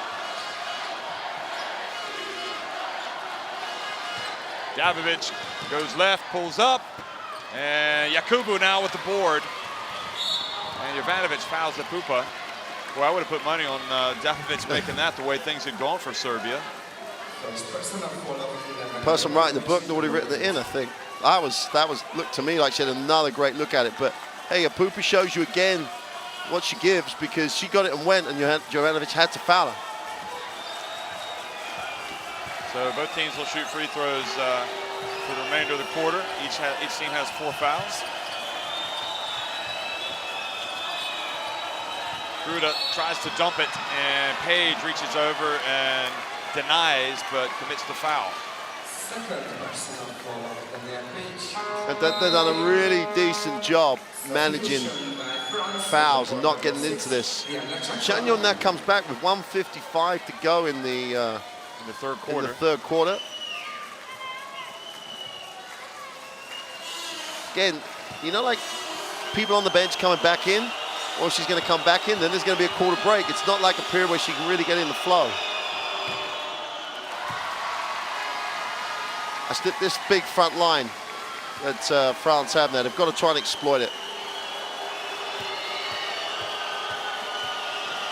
Davidovic goes left, pulls up. And Yakubu now with the board. And Jovanovic fouls Epupa. Well, I would have put money on Davidovic making that the way things had gone for Serbia. Person writing the book already written it in, I think. That was looked to me like she had another great look at it. But hey, Epupa shows you again what she gives, because she got it and went, and Jovanovic had to foul her. So both teams will shoot free throws for the remainder of the quarter. Each team has 4 fouls. Gruda tries to dump it, and Page reaches over and denies, but commits the foul. And they've done a really decent job managing fouls and not getting into this. Chagnon now comes back with 1:55 to go in the third quarter. Again, you know, like people on the bench coming back in, or she's going to come back in, then there's going to be a quarter break. It's not like a period where she can really get in the flow. This big front line that France have now, they've got to try and exploit it.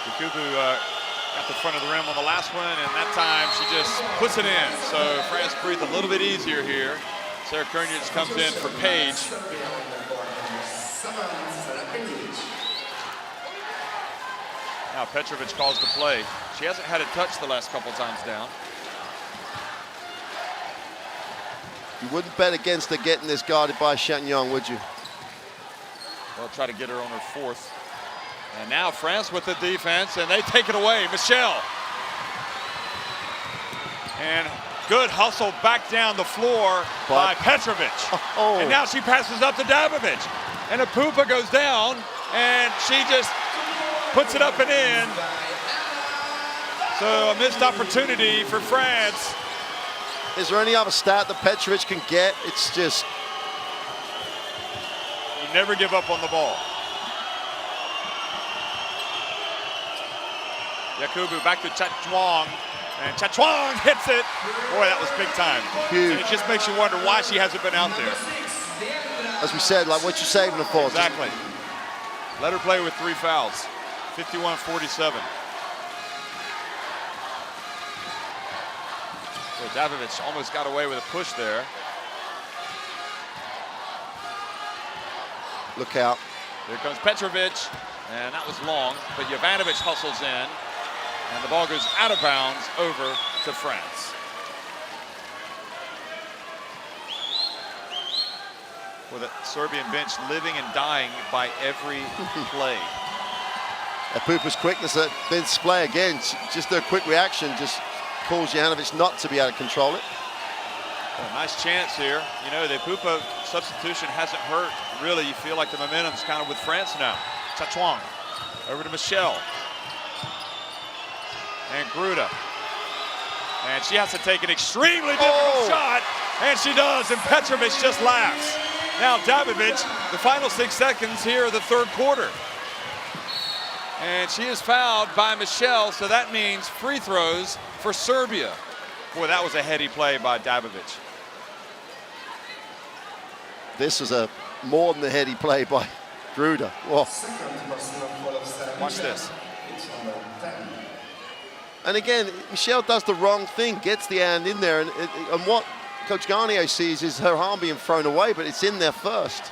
Yakubu got the front of the rim on the last one, and that time she just puts it in. So France breathe a little bit easier here. Sarah Koenigs comes in for Page. Now Petrovic calls the play. She hasn't had a touch the last couple times down. You wouldn't bet against her getting this guarded by Chagnon, would you? Well, try to get her on her 4th. And now France with the defense, and they take it away. Michelle. And good hustle back down the floor by Petrovic. Oh. And now she passes up to Davidovic. And Epupa goes down, and she just puts it up and in. So a missed opportunity for France. Is there any other stat that Petrovic can get? It's just... You never give up on the ball. Yakubu back to Chatwang, and Chatwang hits it. Boy, that was big time. Huge. And it just makes you wonder why she hasn't been out there. As we said, like what you saving her for. Exactly. Let her play with 3 fouls. 51-47. So Davidovic almost got away with a push there. Look out. Here comes Petrovic, and that was long, but Jovanovic hustles in, and the ball goes out of bounds over to France. With a Serbian bench living and dying by every play. Epupa's quickness at Vince's play again, just a quick reaction, just calls Jovanovic not to be able to control it. Well, nice chance here. You know, the Epupa substitution hasn't hurt. Really, you feel like the momentum's kind of with France now. Chatwang over to Michelle. And Gruda. And she has to take an extremely difficult shot, and she does, and Petrovic just laughs. Now Dabovic, the final 6 seconds here of the third quarter. And she is fouled by Michelle, so that means free throws for Serbia. Boy, that was a heady play by Dabovic. This was a more than a heady play by Gruda. Whoa. Watch this. And again, Michelle does the wrong thing, gets the hand in there, and what Coach Garnier sees is her arm being thrown away, but it's in there first.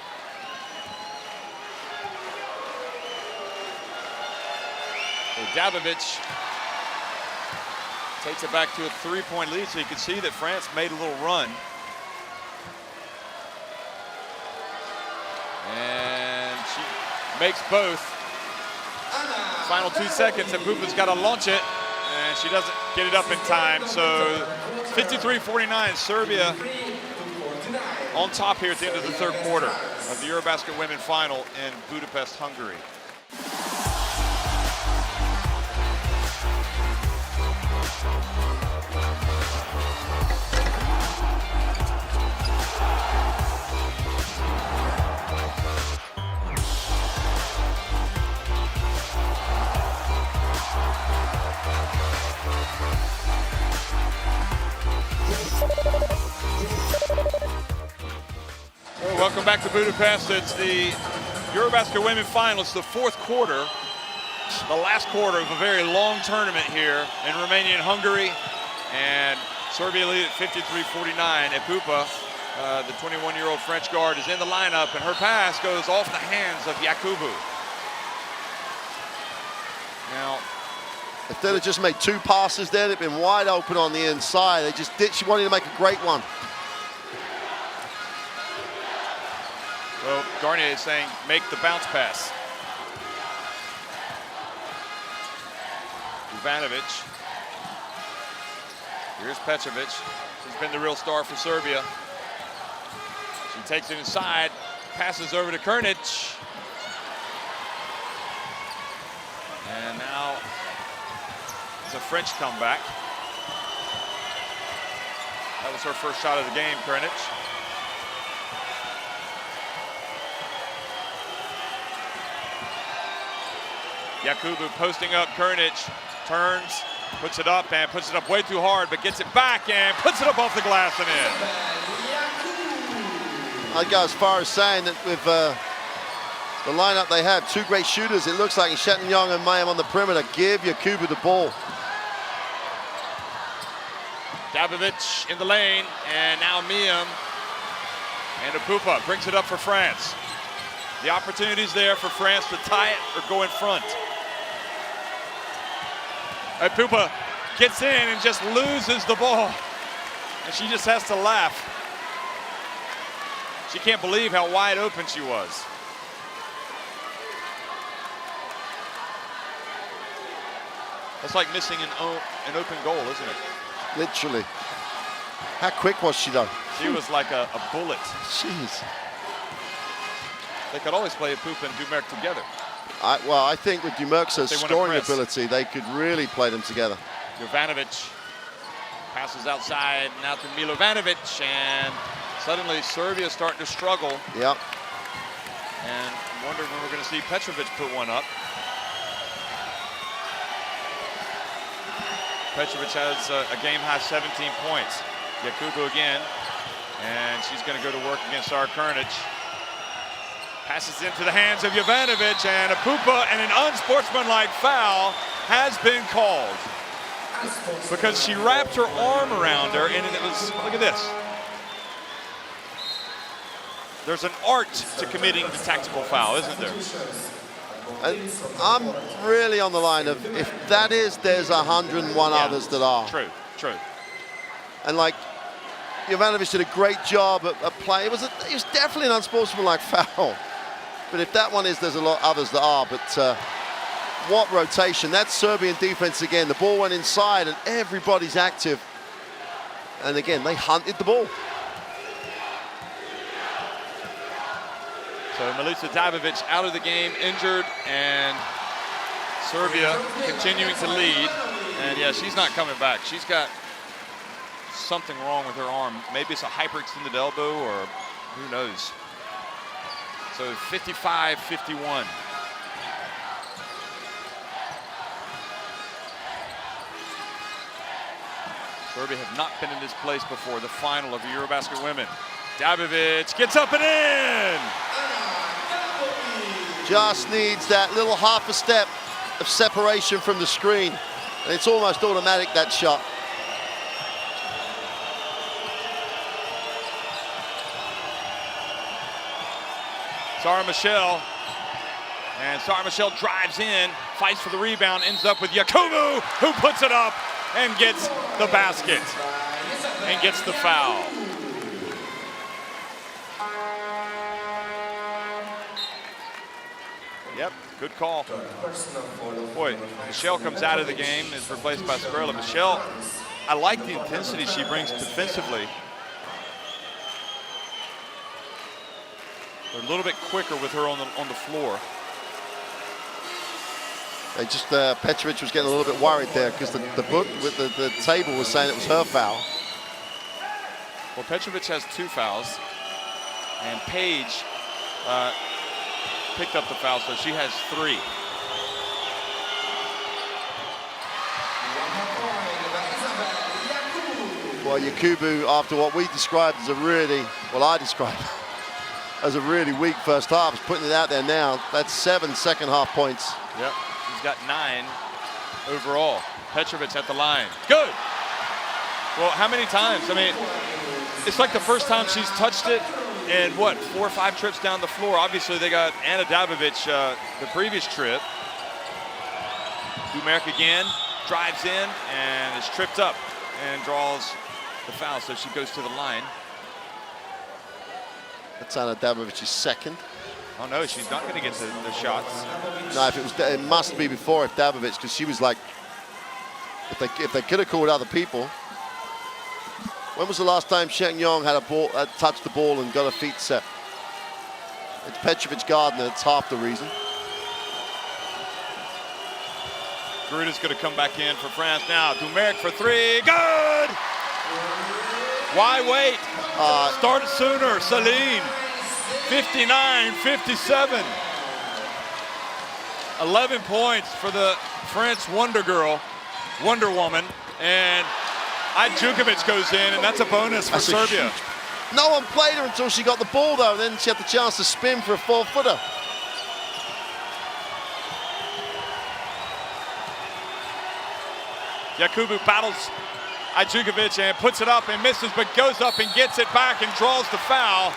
So Dabovic takes it back to a 3-point lead, so you can see that France made a little run. And she makes both. Final 2 seconds, and Pupa's got to launch it, and she doesn't get it up in time. So 53-49, Serbia on top here at the end of the third quarter of the Eurobasket Women Final in Budapest, Hungary. Welcome back to Budapest. It's the Eurobasket Women Final. It's the fourth quarter, the last quarter of a very long tournament here in Romania and Hungary. And Serbia lead at 53-49. Pupa, the 21-year-old French guard, is in the lineup, and her pass goes off the hands of Yakubu. Now, if they'd have just made 2 passes there, they'd been wide open on the inside. They just did. She wanted to make a great one. Well, Garnier is saying, make the bounce pass. Ivanovic. Here's Petrovic. She's been the real star for Serbia. She takes it inside, passes over to Krnic. And now it's a French comeback. That was her first shot of the game, Krnic. Yakubu posting up, Krnic turns, puts it up, and puts it up way too hard, but gets it back and puts it up off the glass and in. I'd go as far as saying that with the lineup they have, 2 great shooters, it looks like Shetton-Young and Mayhem on the perimeter. Give Yakubu the ball. Dabovic in the lane, and now Miem. And Pupa brings it up for France. The opportunity's there for France to tie it or go in front. Pupa gets in and just loses the ball. And she just has to laugh. She can't believe how wide open she was. That's like missing an open goal, isn't it? Literally. How quick was she though? She was like a bullet. Jeez. They could always play Pupa and Dumerc together. Well, I think with Dumerc's scoring ability, they could really play them together. Jovanovic passes outside, now to Milovanovic, and suddenly Serbia starting to struggle. Yep. And wonder when we're going to see Petrovic put one up. Petrovic has a game-high 17 points. Yakubu again, and she's going to go to work against our Krnic. Passes into the hands of Jovanovic, and a Pupa, and an unsportsmanlike foul has been called because she wrapped her arm around her, and it was, look at this. There's an art to committing the tactical foul, isn't there? And I'm really on the line of, if that is, there's 101 others that are. True, true. And like, Jovanovic did a great job at play. It was definitely an unsportsmanlike foul. But if that one is, there's a lot of others that are. But what rotation. That's Serbian defense again. The ball went inside and everybody's active. And again, they hunted the ball. So Milica Dabovic out of the game, injured, and Serbia continuing to lead. And yeah, she's not coming back. She's got something wrong with her arm. Maybe it's a hyperextended elbow or who knows. So 55-51. Serbia have not been in this place before, the final of the Eurobasket women. Dabovic gets up and in! Just needs that little half a step of separation from the screen. And it's almost automatic, that shot. Sarah Michelle. And Sarah Michelle drives in, fights for the rebound, ends up with Yakubu, who puts it up and gets the basket and gets the foul. Yep, good call. Boy, Michelle comes out of the game, is replaced by Squirrella. Michelle, I like the intensity she brings defensively. They're a little bit quicker with her on the floor. They just, Petrovic was getting a little bit worried there because the book with the table was saying it was her foul. Well, Petrovic has 2 fouls, and Paige picked up the foul, so she has 3. Well, Yakubu, after what we described as a really, well, I described as a really weak first half, is putting it out there now. That's 7 second half points. Yep, she's got 9 overall. Petrovic at the line. Good. Well, how many times? I mean, it's like the first time she's touched it in, what, 4 or 5 trips down the floor. Obviously, they got Anna Dabovic the previous trip. Dumerc again, drives in, and is tripped up and draws the foul, so she goes to the line. That's Anna Dabovic's second. Oh no, she's not going to get the shots. No, if it was, it must be before if Dabovic, because she was like, if they could have called other people. When was the last time Sheng Yong had touched the ball and got her feet set? It's Petrovic Gardner. It's half the reason. Gruda's going to come back in for France now. Dumerc for 3. Good! Why wait? Start it sooner, Celine. 59-57. 11 points for the French Wonder Girl, Wonder Woman, and Djukovic goes in, and that's a bonus for Serbia. No one played her until she got the ball, though. Then she had the chance to spin for a 4-footer. Yakubu battles Djukovic and puts it up and misses, but goes up and gets it back and draws the foul.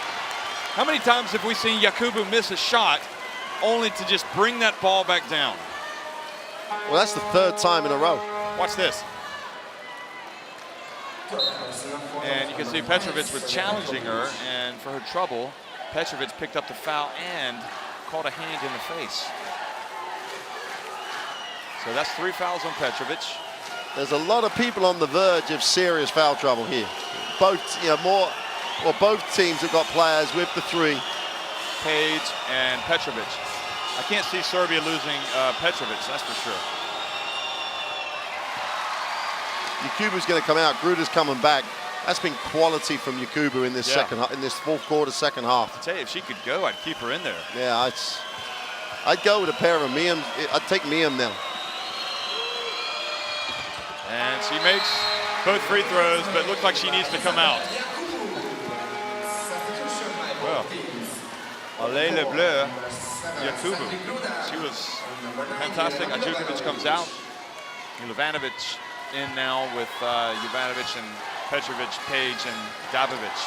How many times have we seen Yakubu miss a shot only to just bring that ball back down? Well, that's the 3rd time in a row. Watch this. And you can see Petrovic was challenging her, and for her trouble, Petrovic picked up the foul and caught a hand in the face. So that's 3 fouls on Petrovic. There's a lot of people on the verge of serious foul trouble here. Both, both teams have got players with the 3. Paige and Petrovic. I can't see Serbia losing Petrovic, that's for sure. Yakubu's going to come out. Gruda's coming back. That's been quality from Yakubu in this in this fourth quarter, second half. I tell you, if she could go, I'd keep her in there. Yeah, I'd go with a pair of Miam. I'd take Miam now. And she makes both free throws, but it looks like she needs to come out. Well, Allez le Bleu, Yakubu. She was fantastic. Djukovic comes out. Jovanovic in now with Jovanovic and Petrovic, Paige, and Dabovic.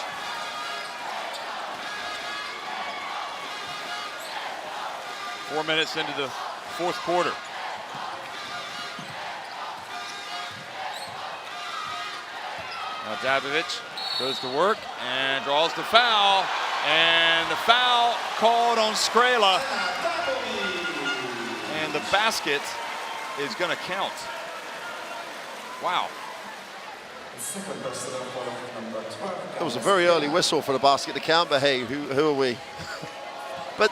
Four minutes into the fourth quarter. Now Dabovic goes to work and draws the foul. And the foul called on Skrela. And the basket is going to count. Wow. It was a very early whistle for the basket to count, but hey, who are we? But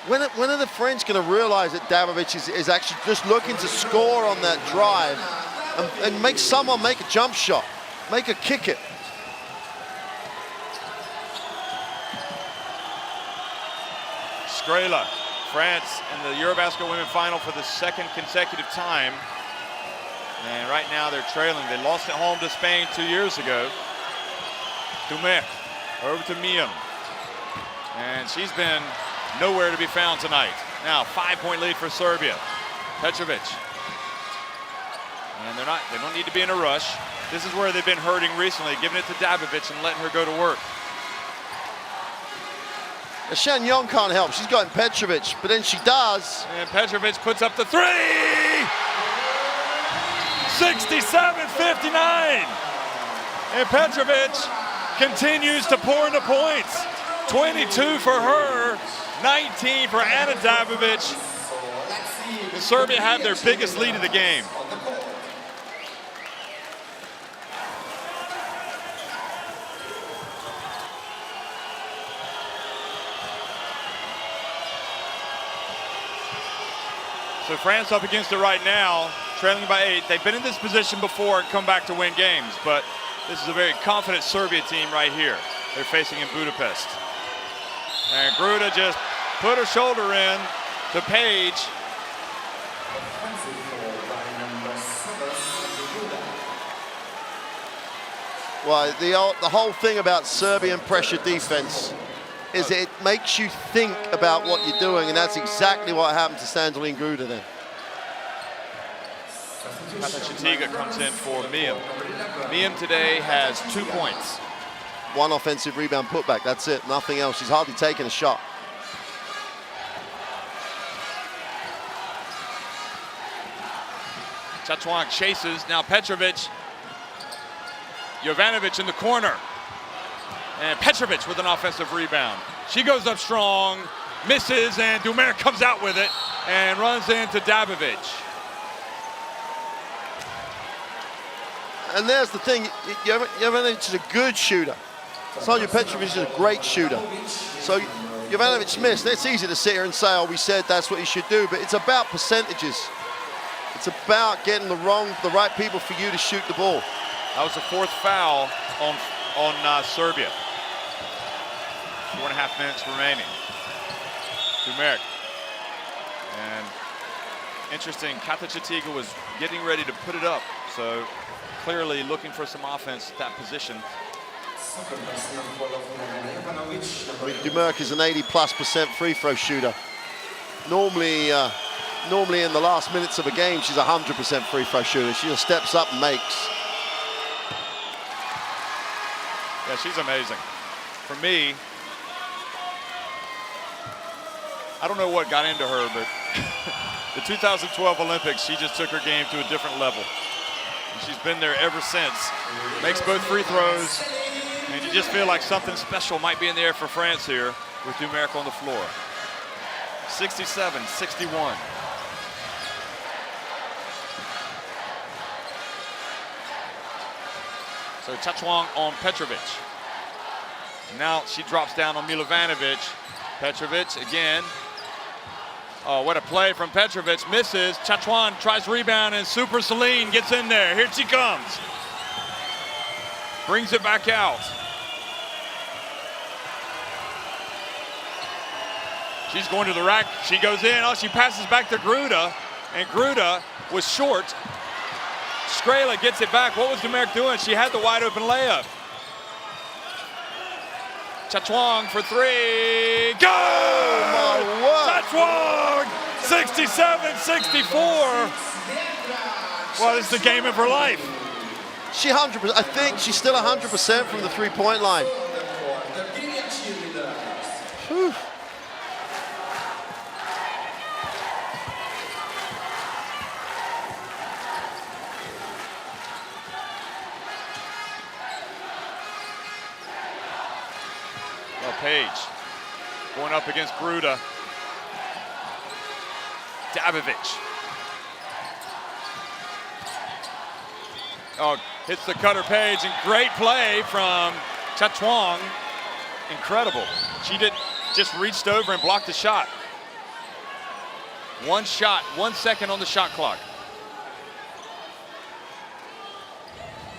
when are the French going to realize that Dabovic is actually just looking to score on that drive? and make someone make a jump shot. Make her kick it. Skrela, France in the Eurobasket Women Final for the second consecutive time. And right now they're trailing. They lost at home to Spain 2 years ago. Dumek over to Miam. And she's been nowhere to be found tonight. Now 5-point lead for Serbia. Petrovic. And they don't need to be in a rush. This is where they've been hurting recently, giving it to Dabovic and letting her go to work. Shan Yong can't help. She's got Petrovic, but then she does. And Petrovic puts up the three! 67-59! And Petrovic continues to pour into points. 22 for her, 19 for Ana Dabovic. And Serbia had their biggest lead of the game. So France up against it right now, trailing by 8. They've been in this position before and come back to win games, but this is a very confident Serbia team right here. They're facing in Budapest. And Gruda just put her shoulder in to Page. Well, the whole thing about Serbian pressure defense is it makes you think about what you're doing, and that's exactly what happened to Sandaline Gruda then. Chatiga comes in for Miam. Miam today has 2 points. 1 offensive rebound putback, that's it, nothing else. She's hardly taken a shot. Chachwang chases, now Petrovic. Jovanovic in the corner. And Petrovic with an offensive rebound. She goes up strong, misses, and Dumer comes out with it and runs into Dabovic. And there's the thing, Jovanovic is a good shooter. Sanja Petrovic is a great shooter. So Jovanovic missed. It's easy to sit here and say, oh, we said that's what he should do, but it's about percentages. It's about getting the right people for you to shoot the ball. That was the 4th foul on Serbia. 4.5 minutes remaining. Dumer. And interesting, Kata Chatiga was getting ready to put it up, so clearly looking for some offense at that position. I mean, Dumer is an 80+% free throw shooter. Normally in the last minutes of a game, she's 100% free throw shooter. She just steps up and makes. Yeah, she's amazing. For me, I don't know what got into her, but the 2012 Olympics, she just took her game to a different level. And she's been there ever since. Makes both free throws, and you just feel like something special might be in the air for France here with Dumer on the floor. 67-61. So Chachwang on Petrovic. Now she drops down on Milovanovic. Petrovic again. Oh, what a play from Petrovic. Misses. Chachwang tries to rebound, and Super Celine gets in there. Here she comes. Brings it back out. She's going to the rack. She goes in. Oh, she passes back to Gruda, and Gruda was short. Skrela gets it back. What was Dumer doing? She had the wide open layup. Chachwang for 3. Go! Oh, Chachwang! 67-64. Well, this is the game of her life. She 100%. I think she's still 100% from the 3-point line. Whew. Page going up against Gruda. Dabovic. Oh, hits the cutter Page, and great play from Chachwang. Incredible. She just reached over and blocked the shot. 1 shot, 1 second on the shot clock.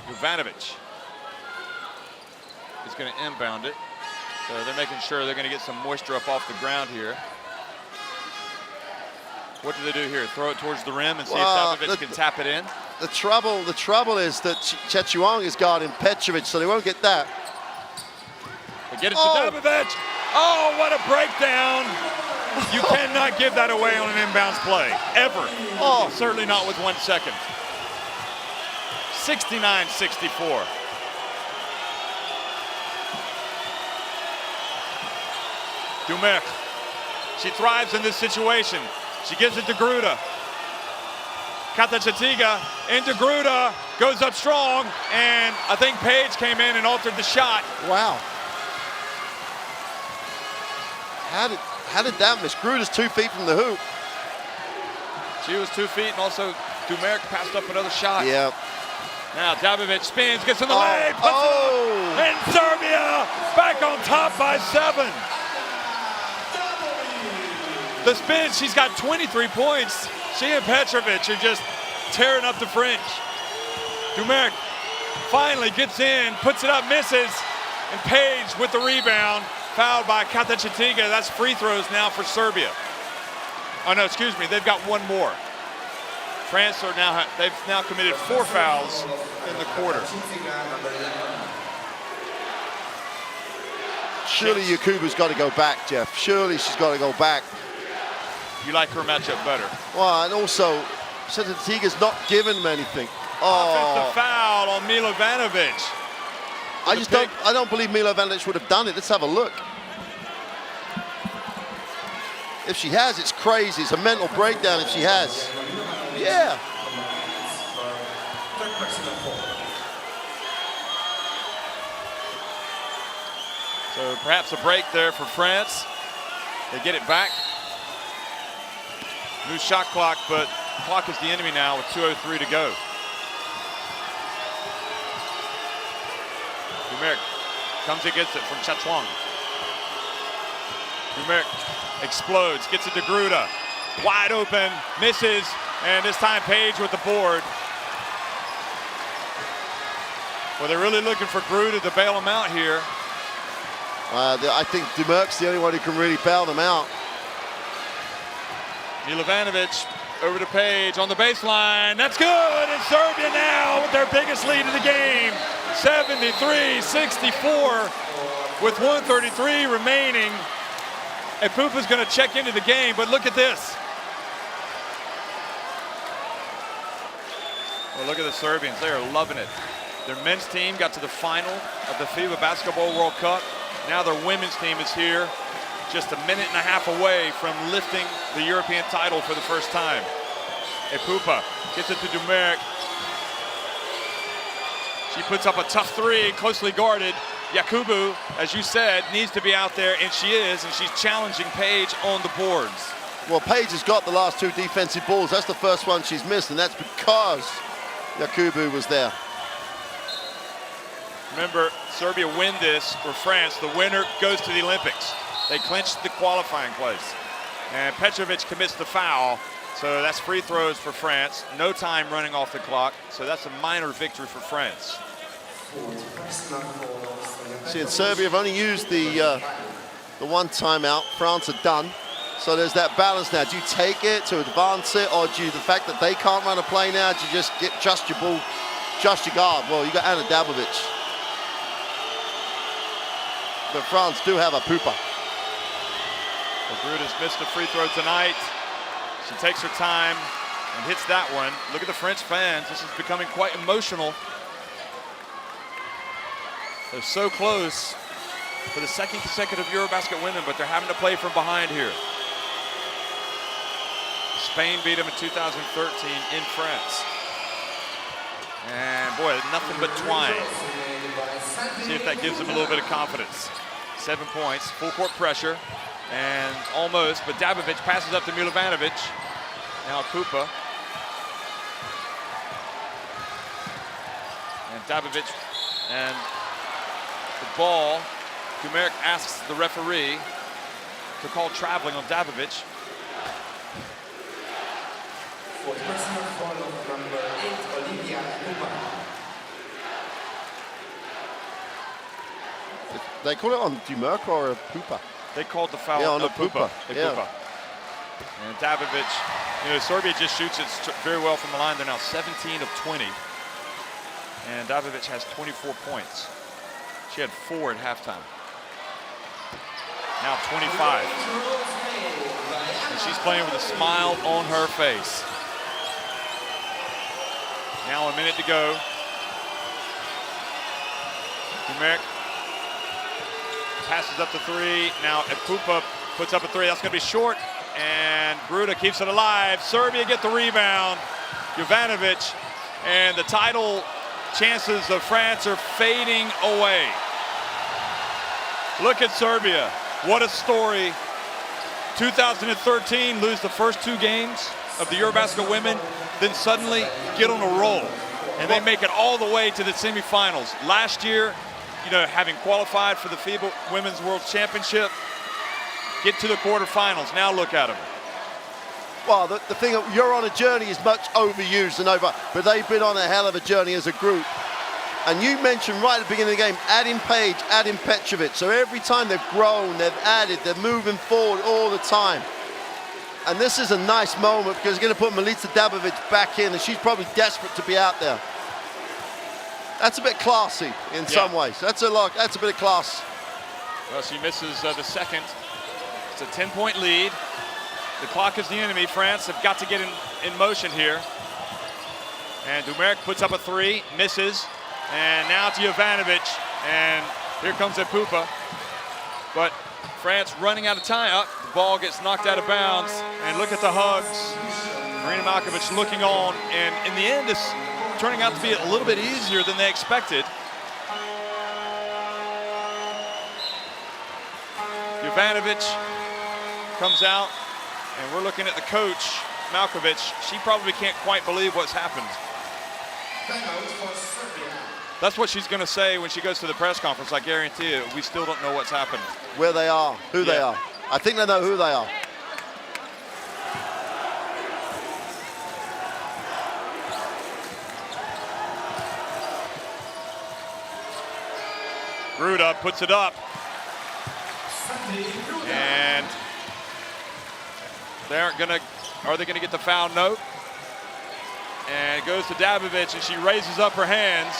Jovanovic is going to inbound it. So they're making sure they're going to get some moisture up off the ground here. What do they do here? Throw it towards the rim and see if Dabovic can tap it in? The trouble is that Chetchuang is guarding Petrovic, so they won't get that. But get it to Dabovic. Oh, what a breakdown. You cannot give that away on an inbounds play, ever. Oh, certainly not with 1 second. 69-64. Dumerc. She thrives in this situation. She gives it to Gruda. Katachatiga into Gruda, goes up strong, and I think Page came in and altered the shot. Wow. How did that miss? Gruda's 2 feet from the hoop. She was 2 feet, and also Dumerc passed up another shot. Yeah. Now Dabovic spins, gets in the lane, puts it up, and Serbia back on top by 7. The spin, she's got 23 points. She and Petrovic are just tearing up the French. Dumerc finally gets in, puts it up, misses, and Page with the rebound, fouled by Katachatiga. That's free throws now for Serbia. Oh no, excuse me, they've got one more. France they've now committed 4 fouls in the quarter. Surely Yakubu's got to go back, Jeff. Surely she's got to go back. You like her matchup better. Well, and also, Katachatiga's not giving them anything. Offensive foul on Milovanovic. I don't believe Milovanovic would have done it. Let's have a look. If she has, it's crazy. It's a mental breakdown if she has. Yeah. So perhaps a break there for France. They get it back. New shot clock, but clock is the enemy now with 2:03 to go. Dumerc comes against it from Chetchuang. Dumerc explodes, gets it to Gruda. Wide open, misses, and this time Page with the board. Well, they're really looking for Gruda to bail them out here. I think Dumerc's the only one who can really bail them out. Milovanovic over to Page on the baseline. That's good, and Serbia now with their biggest lead of the game. 73-64 with 1:33 remaining. And Pupa's going to check into the game, but look at this. Well, look at the Serbians. They are loving it. Their men's team got to the final of the FIBA Basketball World Cup. Now their women's team is here, just a minute and a half away from lifting the European title for the first time. Pupa gets it to Dumerc. She puts up a tough 3, closely guarded. Yakubu, as you said, needs to be out there, and she is, and she's challenging Page on the boards. Well, Page has got the last 2 defensive balls. That's the first one she's missed, and that's because Yakubu was there. Remember, Serbia win this, or France, the winner goes to the Olympics. They clinched the qualifying place. And Petrovic commits the foul, so that's free throws for France. No time running off the clock, so that's a minor victory for France. See, in Serbia have only used the 1 timeout. France are done. So there's that balance now. Do you take it to advance it, or do you, the fact that they can't run a play now, do you just just your ball, just your guard? Well, you got Ana Dabovic. But France do have a Pupa. Gruda's missed a free throw tonight. She takes her time and hits that one. Look at the French fans. This is becoming quite emotional. They're so close for the second consecutive Eurobasket women, but they're having to play from behind here. Spain beat them in 2013 in France. And boy, nothing but twine. See if that gives them a little bit of confidence. 7 points, full court pressure, and almost, but Dabovic passes up to Milovanovic. Now Pupa. And Dabovic, and the ball, Dumerc asks the referee to call traveling on Dabovic. They call it on Dumerk or a Pupa? They called the foul on on Pupa. Pupa. And Dabovic, Serbia just shoots it very well from the line. They're now 17 of 20. And Dabovic has 24 points. She had 4 at halftime. Now 25. And she's playing with a smile on her face. Now a minute to go. Dumerk passes up the 3. Now Pupa puts up a 3. That's going to be short. And Gruda keeps it alive. Serbia get the rebound. Jovanovic. And the title chances of France are fading away. Look at Serbia. What a story. 2013, lose the first 2 games of the Eurobasket women, then suddenly get on a roll. And they make it all the way to the semifinals. Last year, having qualified for the FIBA Women's World Championship, get to the quarterfinals. Now look at them. Well, the thing, you're on a journey is much overused and over, but they've been on a hell of a journey as a group. And you mentioned right at the beginning of the game, adding Page, adding Petrovic. So every time they've grown, they've added, they're moving forward all the time. And this is a nice moment because it's going to put Milica Dabovic back in, and she's probably desperate to be out there. That's a bit classy in some ways. That's a bit of class. Well, she misses the second. It's a 10-point lead. The clock is the enemy. France have got to get in motion here. And Dumerk puts up a 3, misses. And now to Jovanovic. And here comes a Pupa. But France running out of time. The ball gets knocked out of bounds. And look at the hugs. Marina Malkovic looking on. And in the end, it's turning out to be a little bit easier than they expected. Jovanovic comes out. And we're looking at the coach, Malkovic. She probably can't quite believe what's happened. That's what she's going to say when she goes to the press conference. I guarantee you, we still don't know what's happened. Where they are, who they are. I think they know who they are. Gruda puts it up. And are they going to get the foul? Nope. And it goes to Dabovic, and she raises up her hands.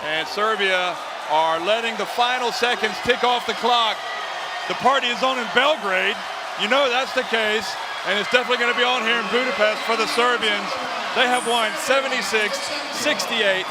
And Serbia are letting the final seconds tick off the clock. The party is on in Belgrade. You know that's the case. And it's definitely going to be on here in Budapest for the Serbians. They have won 76-68.